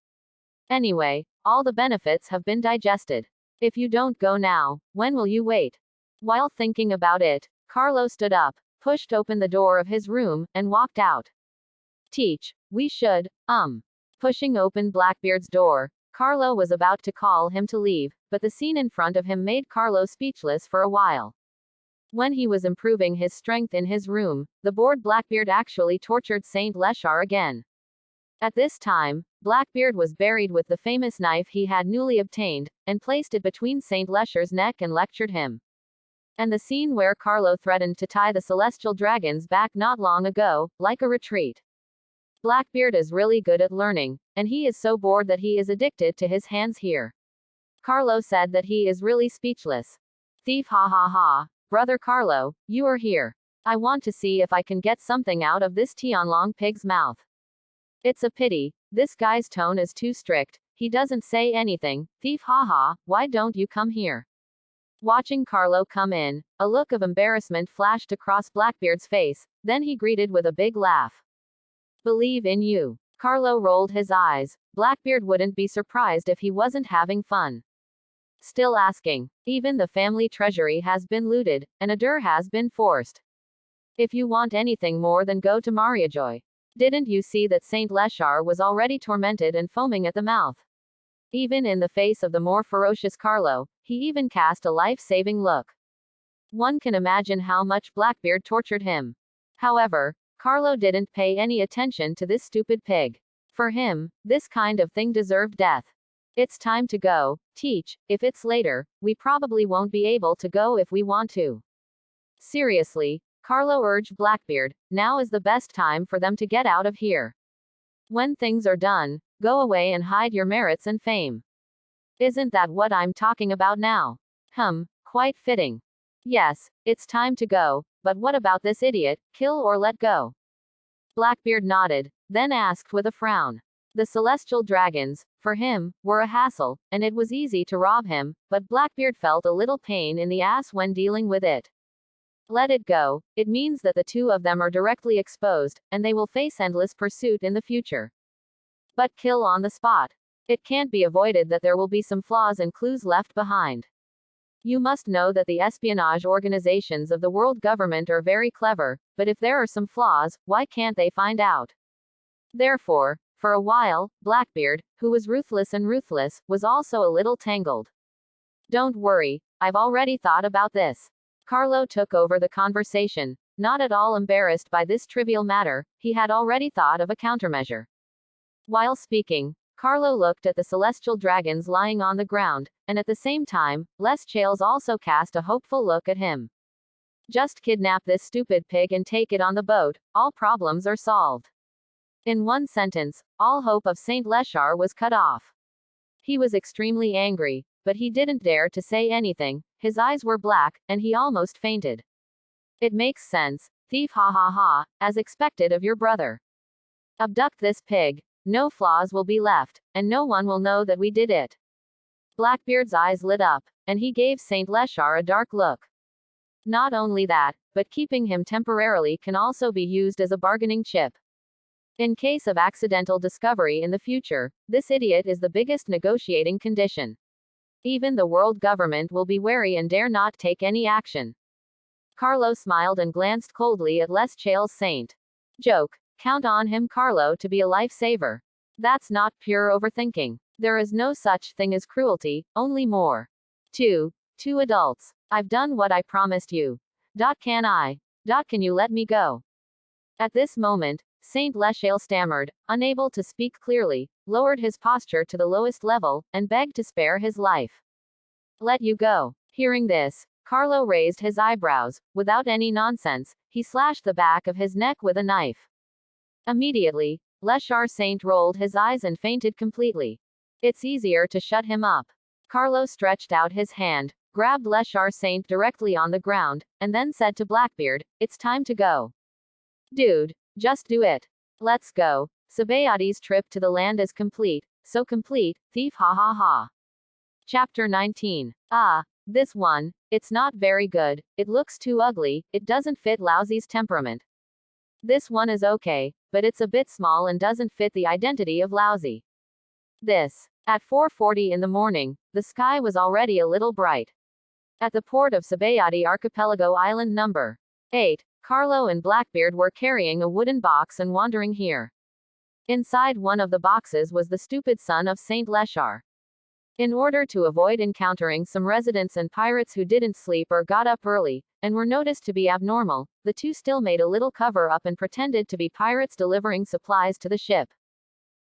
Anyway, all the benefits have been digested. If you don't go now, when will you wait? While thinking about it, Carlo stood up, pushed open the door of his room, and walked out. Teach, we should, Pushing open Blackbeard's door, Carlo was about to call him to leave, but the scene in front of him made Carlo speechless for a while. When he was improving his strength in his room, the bored Blackbeard actually tortured Saint Leshar again. At this time, Blackbeard was buried with the famous knife he had newly obtained, and placed it between Saint Leshar's neck and lectured him. And the scene where Carlo threatened to tie the celestial dragons back not long ago, like a retreat. Blackbeard is really good at learning, and he is so bored that he is addicted to his hands here. Carlo said that he is really speechless. Thief, ha ha ha. Brother Carlo, you are here. I want to see if I can get something out of this Tianlong pig's mouth. It's a pity, this guy's tone is too strict, he doesn't say anything. Thief, haha, why don't you come here? Watching Carlo come in, a look of embarrassment flashed across Blackbeard's face, then he greeted with a big laugh. Believe in you. Carlo rolled his eyes. Blackbeard wouldn't be surprised if he wasn't having fun. Still asking. Even the family treasury has been looted, and a dur has been forced. If you want anything more than go to Mariajoy. Didn't you see that Saint Leshar was already tormented and foaming at the mouth? Even in the face of the more ferocious Carlo, he even cast a life-saving look. One can imagine how much Blackbeard tortured him. However, Carlo didn't pay any attention to this stupid pig. For him, this kind of thing deserved death. It's time to go, Teach, if it's later, we probably won't be able to go if we want to. Seriously, Carlo urged Blackbeard, now is the best time for them to get out of here. When things are done, go away and hide your merits and fame. Isn't that what I'm talking about now? Quite fitting. Yes, it's time to go, but what about this idiot, kill or let go? Blackbeard nodded, then asked with a frown. The celestial dragons, for him, were a hassle, and it was easy to rob him, but Blackbeard felt a little pain in the ass when dealing with it. Let it go, it means that the two of them are directly exposed, and they will face endless pursuit in the future. But kill on the spot. It can't be avoided that there will be some flaws and clues left behind. You must know that the espionage organizations of the world government are very clever, but if there are some flaws, why can't they find out? Therefore, for a while, Blackbeard, who was ruthless, was also a little tangled. Don't worry, I've already thought about this. Carlo took over the conversation, not at all embarrassed by this trivial matter, he had already thought of a countermeasure. While speaking, Carlo looked at the celestial dragons lying on the ground, and at the same time, Les Chales also cast a hopeful look at him. Just kidnap this stupid pig and take it on the boat, all problems are solved. In one sentence, all hope of Saint Leshar was cut off. He was extremely angry, but he didn't dare to say anything, his eyes were black, and he almost fainted. It makes sense, thief, ha ha ha, as expected of your brother. Abduct this pig, no flaws will be left, and no one will know that we did it. Blackbeard's eyes lit up, and he gave Saint Leshar a dark look. Not only that, but keeping him temporarily can also be used as a bargaining chip. In case of accidental discovery in the future, this idiot is the biggest negotiating condition. Even the world government will be wary and dare not take any action. Carlo smiled and glanced coldly at Les Chales Saint. Joke. Count on him, Carlo, to be a lifesaver. That's not pure overthinking. There is no such thing as cruelty, only more. Two adults. I've done what I promised you. Can I? Can you let me go? At this moment, Saint Leshale stammered, unable to speak clearly, lowered his posture to the lowest level, and begged to spare his life. Let you go. Hearing this, Carlo raised his eyebrows. Without any nonsense, he slashed the back of his neck with a knife. Immediately, Lear Saint rolled his eyes and fainted completely. It's easier to shut him up. Carlo stretched out his hand, grabbed Lear Saint directly on the ground, and then said to Blackbeard, "It's time to go. Dude, just do it. Let's go. Sabayade's trip to the land is complete, so complete, thief ha ha ha." Chapter 19. This one, it's not very good, it looks too ugly, it doesn't fit Lousy's temperament. This one is okay, but it's a bit small and doesn't fit the identity of Lousy. This. At 4:40 in the morning, the sky was already a little bright. At the port of Sabayade Archipelago Island number 8, Carlo and Blackbeard were carrying a wooden box and wandering here. Inside one of the boxes was the stupid son of Saint Lear. In order to avoid encountering some residents and pirates who didn't sleep or got up early, and were noticed to be abnormal, the two still made a little cover-up and pretended to be pirates delivering supplies to the ship.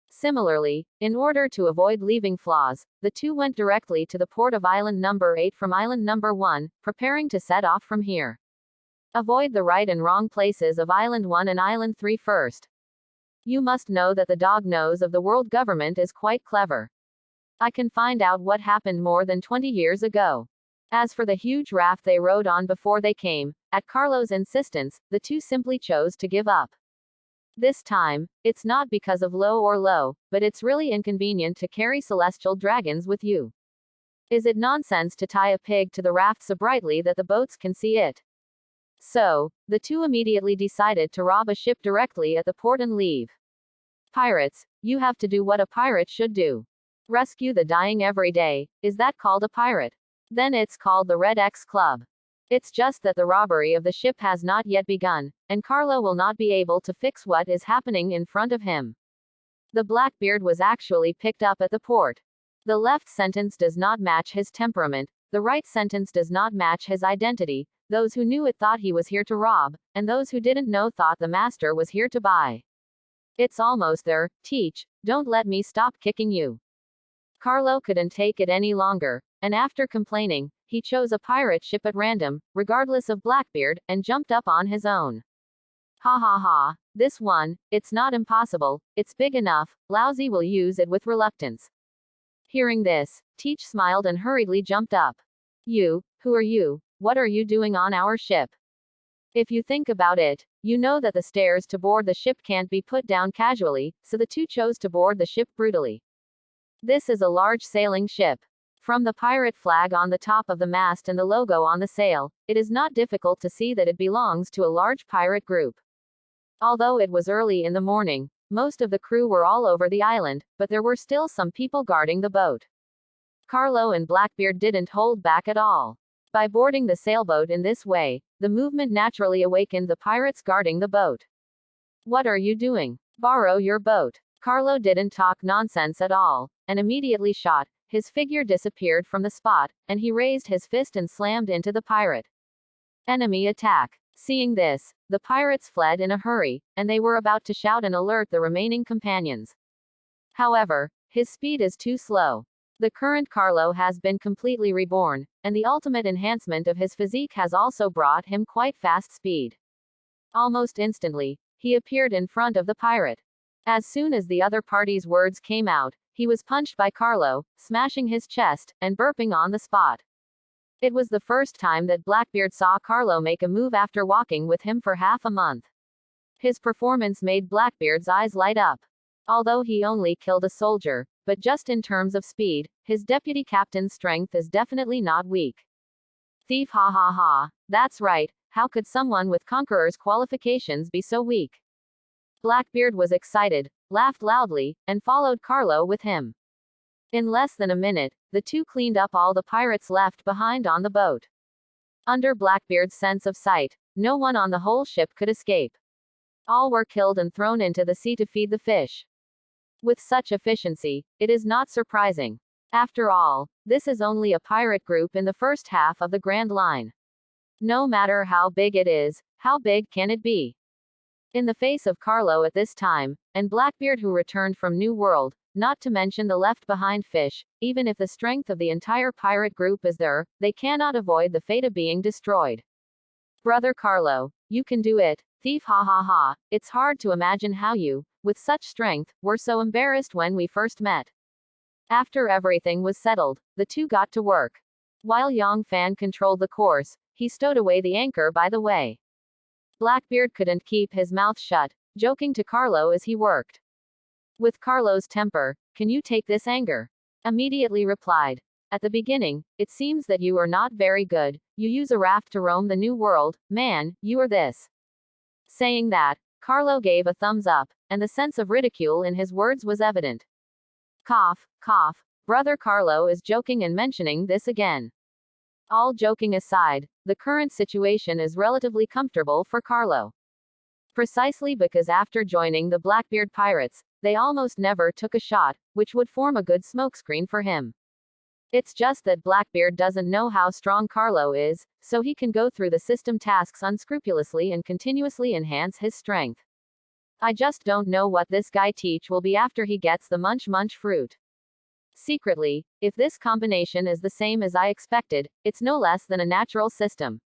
Similarly, in order to avoid leaving flaws, the two went directly to the port of Island number 8 from Island number 1, preparing to set off from here. Avoid the right and wrong places of Island 1 and Island 3 first. You must know that the dog nose of the world government is quite clever. I can find out what happened more than 20 years ago. As for the huge raft they rode on before they came, at Carlo's insistence, the two simply chose to give up. This time, it's not because of low, but it's really inconvenient to carry celestial dragons with you. Is it nonsense to tie a pig to the raft so brightly that the boats can see it? So, the two immediately decided to rob a ship directly at the port and leave. Pirates, you have to do what a pirate should do. Rescue the dying every day. Is that called a pirate? Then it's called the Red X Club. It's just that the robbery of the ship has not yet begun, and Carlo will not be able to fix what is happening in front of him. The Blackbeard was actually picked up at the port. The left sentence does not match his temperament, the right sentence does not match his identity. Those who knew it thought he was here to rob, and those who didn't know thought the master was here to buy. It's almost there. Teach, don't let me stop kicking you. Carlo couldn't take it any longer, and after complaining, he chose a pirate ship at random, regardless of Blackbeard, and jumped up on his own. Ha ha ha, this one, it's not impossible, it's big enough, Lousy will use it with reluctance. Hearing this, Teach smiled and hurriedly jumped up. You, who are you? What are you doing on our ship? If you think about it, you know that the stairs to board the ship can't be put down casually, so the two chose to board the ship brutally. This is a large sailing ship. From the pirate flag on the top of the mast and the logo on the sail, it is not difficult to see that it belongs to a large pirate group. Although it was early in the morning, most of the crew were all over the island, but there were still some people guarding the boat. Carlo and Blackbeard didn't hold back at all. By boarding the sailboat in this way, the movement naturally awakened the pirates guarding the boat. What are you doing? Borrow your boat. Carlo didn't talk nonsense at all, and immediately shot. His figure disappeared from the spot, and he raised his fist and slammed into the pirate. Enemy attack. Seeing this, the pirates fled in a hurry, and they were about to shout and alert the remaining companions. However, his speed is too slow. The current Carlo has been completely reborn, and the ultimate enhancement of his physique has also brought him quite fast speed. Almost instantly, he appeared in front of the pirate. As soon as the other party's words came out, he was punched by Carlo, smashing his chest, and burping on the spot. It was the first time that Blackbeard saw Carlo make a move after walking with him for half a month. His performance made Blackbeard's eyes light up. Although he only killed a soldier, but just in terms of speed, his deputy captain's strength is definitely not weak. Thief ha ha ha, that's right, how could someone with Conqueror's qualifications be so weak? Blackbeard was excited, laughed loudly, and followed Carlo with him. In less than a minute, the two cleaned up all the pirates left behind on the boat. Under Blackbeard's sense of sight, no one on the whole ship could escape. All were killed and thrown into the sea to feed the fish. With such efficiency, it is not surprising. After all, this is only a pirate group in the first half of the Grand Line. No matter how big it is, how big can it be? In the face of Carlo at this time, and Blackbeard who returned from New World, not to mention the left-behind fish. Even if the strength of the entire pirate group is there, they cannot avoid the fate of being destroyed. Brother Carlo, you can do it, thief, ha ha ha. It's hard to imagine how you, with such strength, were so embarrassed when we first met. After everything was settled, the two got to work. While Young Fan controlled the course, he stowed away the anchor by the way. Blackbeard couldn't keep his mouth shut, joking to Carlo as he worked. With Carlo's temper, can you take this anger? Immediately replied. At the beginning, it seems that you are not very good. You use a raft to roam the new world, man, you are this. Saying that, Carlo gave a thumbs up, and the sense of ridicule in his words was evident. Cough, cough, brother Carlo is joking and mentioning this again. All joking aside, the current situation is relatively comfortable for Carlo. Precisely because after joining the Blackbeard pirates, they almost never took a shot, which would form a good smokescreen for him. It's just that Blackbeard doesn't know how strong Carlo is, so he can go through the system tasks unscrupulously and continuously enhance his strength. I just don't know what this guy Teach will be after he gets the munch fruit. Secretly, if this combination is the same as I expected, it's no less than a natural system.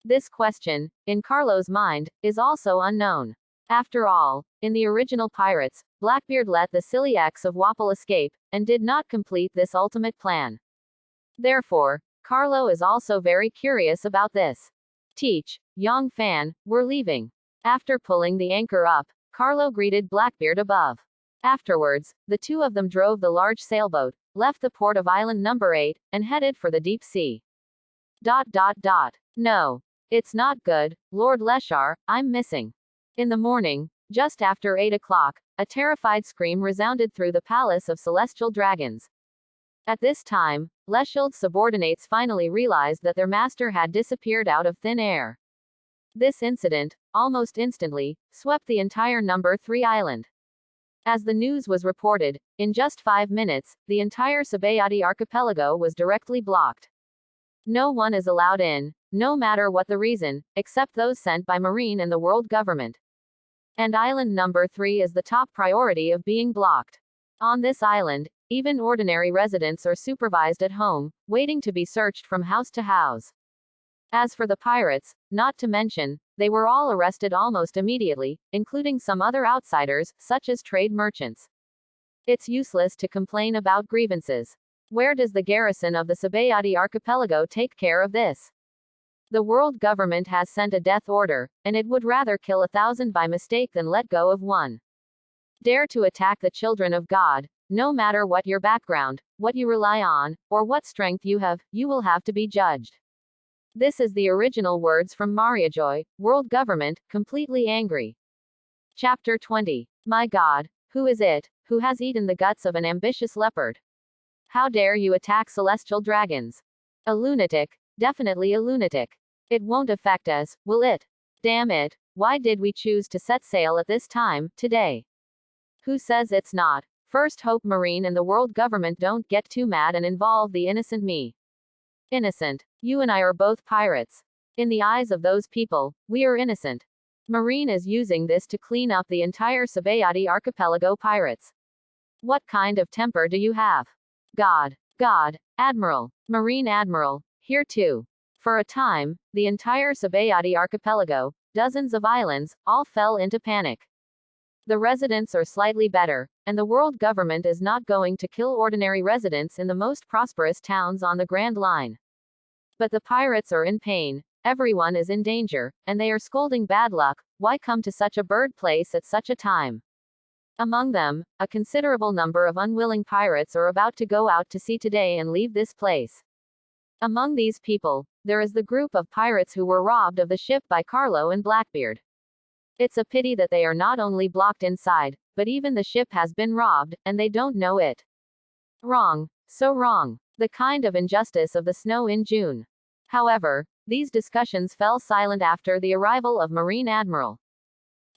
This question, in Carlo's mind, is also unknown. After all, in the original Pirates, Blackbeard let the silly ex of Wapple escape, and did not complete this ultimate plan. Therefore, Carlo is also very curious about this. Teach, Young Fan, we're leaving. After pulling the anchor up, Carlo greeted Blackbeard above. Afterwards, the two of them drove the large sailboat, left the port of Island Number 8, and headed for the deep sea. No. It's not good, Lord Leshar, I'm missing. In the morning, just after 8 o'clock, a terrified scream resounded through the palace of celestial dragons. At this time, Leshild's subordinates finally realized that their master had disappeared out of thin air. This incident, almost instantly, swept the entire Number 3 island. As the news was reported, in just 5 minutes, the entire Sabayati archipelago was directly blocked. No one is allowed in, no matter what the reason, except those sent by Marine and the world government. And island Number 3 is the top priority of being blocked. On this island, even ordinary residents are supervised at home, waiting to be searched from house to house. As for the pirates, not to mention, they were all arrested almost immediately, including some other outsiders, such as trade merchants. It's useless to complain about grievances. Where does the garrison of the Sabayati archipelago take care of this? The world government has sent a death order, and it would rather kill 1,000 by mistake than let go of one. Dare to attack the children of God, no matter what your background, what you rely on, or what strength you have, you will have to be judged. This is the original words from Mariajoy, world government, completely angry. Chapter 20. My God, who is it, who has eaten the guts of an ambitious leopard? How dare you attack celestial dragons? A lunatic, definitely a lunatic. It won't affect us, will it? Damn it, why did we choose to set sail at this time, today? Who says it's not? First hope Marine and the world government don't get too mad and involve the innocent me. Innocent. You and I are both pirates. In the eyes of those people, we are innocent. Marine is using this to clean up the entire Sabayati archipelago pirates. What kind of temper do you have? God, Admiral, Marine Admiral, here too. For a time, the entire Sabayati archipelago, dozens of islands, all fell into panic. The residents are slightly better, and the world government is not going to kill ordinary residents in the most prosperous towns on the Grand Line. But the pirates are in pain, everyone is in danger, and they are scolding bad luck. Why come to such a bird place at such a time? Among them, a considerable number of unwilling pirates are about to go out to sea today and leave this place. Among these people, there is the group of pirates who were robbed of the ship by Carlo and Blackbeard. It's a pity that they are not only blocked inside, but even the ship has been robbed, and they don't know it. Wrong. So wrong. The kind of injustice of the snow in June. However, these discussions fell silent after the arrival of Marine Admiral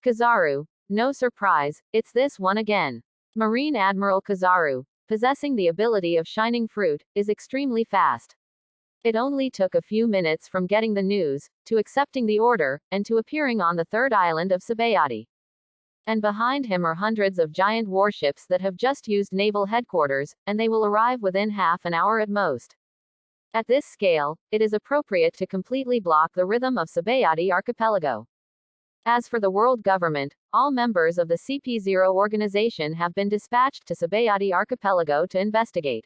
Kizaru. No surprise, it's this one again. Marine Admiral Kizaru, possessing the ability of shining fruit, is extremely fast. It only took a few minutes from getting the news, to accepting the order, and to appearing on the third island of Sabayati. And behind him are hundreds of giant warships that have just used naval headquarters, and they will arrive within half an hour at most. At this scale, it is appropriate to completely block the rhythm of Sabayati archipelago. As for the world government, all members of the CP0 organization have been dispatched to Sabayati archipelago to investigate.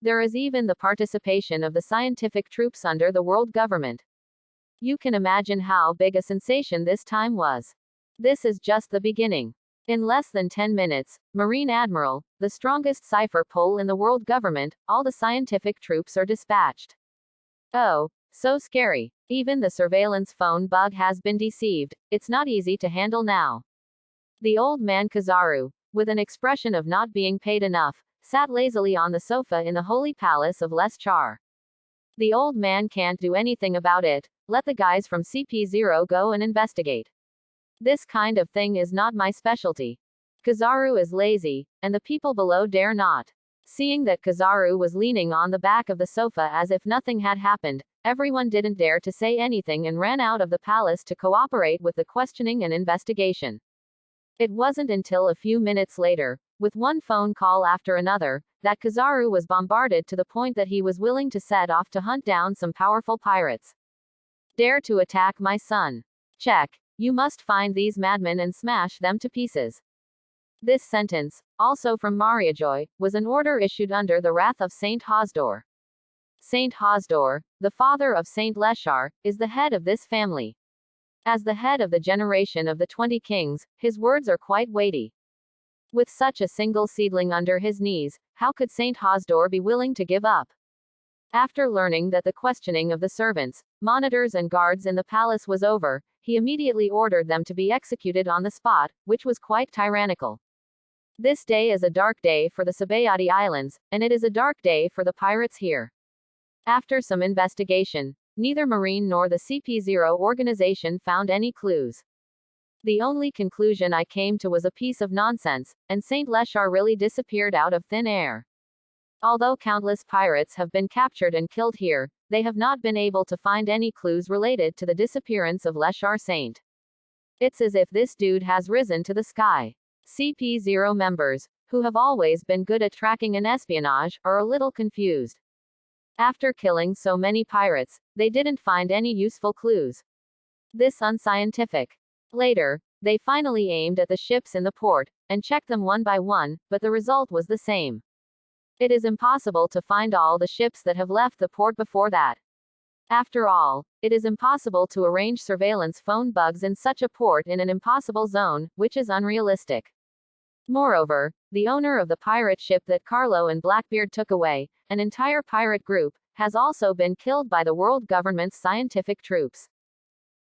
There is even the participation of the scientific troops under the world government. You can imagine how big a sensation this time was. This is just the beginning. In less than 10 minutes, Marine Admiral, the strongest cipher pole in the world government, all the scientific troops are dispatched. Oh, so scary. Even the surveillance phone bug has been deceived. It's not easy to handle now. The old man Kizaru, with an expression of not being paid enough, sat lazily on the sofa in the holy palace of Leschar. The old man can't do anything about it. Let the guys from CP0 go and investigate. This kind of thing is not my specialty. Kizaru is lazy, and the people below dare not. Seeing that Kizaru was leaning on the back of the sofa as if nothing had happened, everyone didn't dare to say anything and ran out of the palace to cooperate with the questioning and investigation. It wasn't until a few minutes later, with one phone call after another, that Kizaru was bombarded to the point that he was willing to set off to hunt down some powerful pirates. Dare to attack my son. Check. You must find these madmen and smash them to pieces. This sentence, also from Mariajoy, was an order issued under the wrath of Saint Hosdor. Saint Hosdor, the father of Saint Leschar, is the head of this family. As the head of the generation of the 20 kings, his words are quite weighty. With such a single seedling under his knees, how could Saint Hosdor be willing to give up? After learning that the questioning of the servants, monitors and guards in the palace was over, he immediately ordered them to be executed on the spot, which was quite tyrannical. This day is a dark day for the Sabayati Islands, and it is a dark day for the pirates here. After some investigation, neither Marine nor the CP0 organization found any clues. The only conclusion I came to was a piece of nonsense, and Saint Leschar really disappeared out of thin air. Although countless pirates have been captured and killed here, they have not been able to find any clues related to the disappearance of Leschar Saint. It's as if this dude has risen to the sky. CP0 members, who have always been good at tracking and espionage, are a little confused. After killing so many pirates, they didn't find any useful clues. This unscientific. Later, they finally aimed at the ships in the port, and checked them one by one, but the result was the same. It is impossible to find all the ships that have left the port before that. After all, it is impossible to arrange surveillance phone bugs in such a port in an impossible zone, which is unrealistic. Moreover, the owner of the pirate ship that Carlo and Blackbeard took away, an entire pirate group, has also been killed by the world government's scientific troops.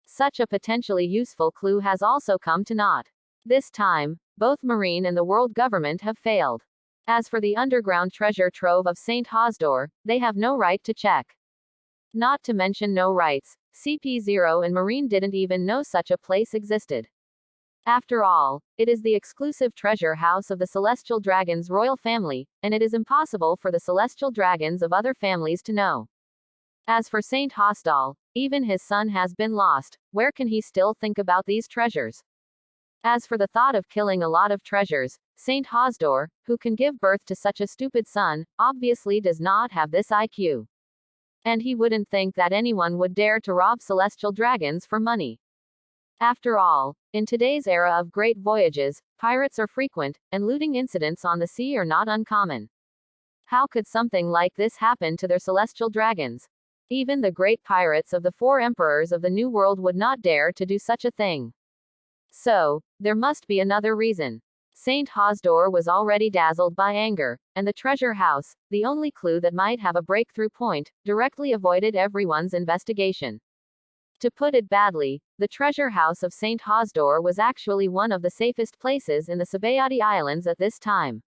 Such a potentially useful clue has also come to naught. This time, both Marine and the world government have failed. As for the underground treasure trove of Saint Hosdor, they have no right to check. Not to mention no rights, CP0 and Marine didn't even know such a place existed. After all, it is the exclusive treasure house of the Celestial Dragon's royal family, and it is impossible for the Celestial Dragons of other families to know. As for Saint Hosdal, even his son has been lost. Where can he still think about these treasures? As for the thought of killing a lot of treasures, Saint Hosdor, who can give birth to such a stupid son, obviously does not have this IQ. And he wouldn't think that anyone would dare to rob celestial dragons for money. After all, in today's era of great voyages, pirates are frequent, and looting incidents on the sea are not uncommon. How could something like this happen to their celestial dragons? Even the great pirates of the 4 emperors of the New World would not dare to do such a thing. So, there must be another reason. Saint Hosdor was already dazzled by anger, and the treasure house, the only clue that might have a breakthrough point, directly avoided everyone's investigation. To put it badly, the treasure house of Saint Hosdor was actually one of the safest places in the Sabayati Islands at this time.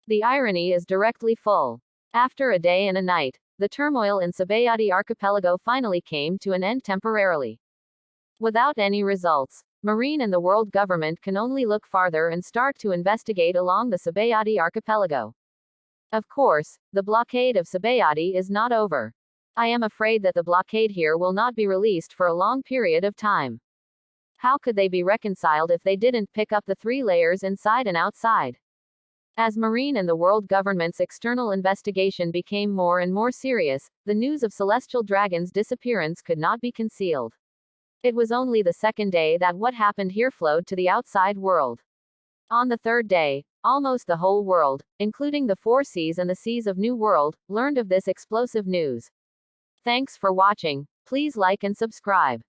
The irony is directly full. After a day and a night, the turmoil in Sabayati archipelago finally came to an end temporarily. Without any results, Marine and the world government can only look farther and start to investigate along the Sabayati archipelago. Of course, the blockade of Sabayati is not over. I am afraid that the blockade here will not be released for a long period of time. How could they be reconciled if they didn't pick up the 3 layers inside and outside? As Marine and the world government's external investigation became more and more serious, the news of Celestial Dragon's disappearance could not be concealed. It was only the second day that what happened here flowed to the outside world. On the third day, almost the whole world, including the 4 seas and the seas of New World, learned of this explosive news. Thanks for watching. Please like and subscribe.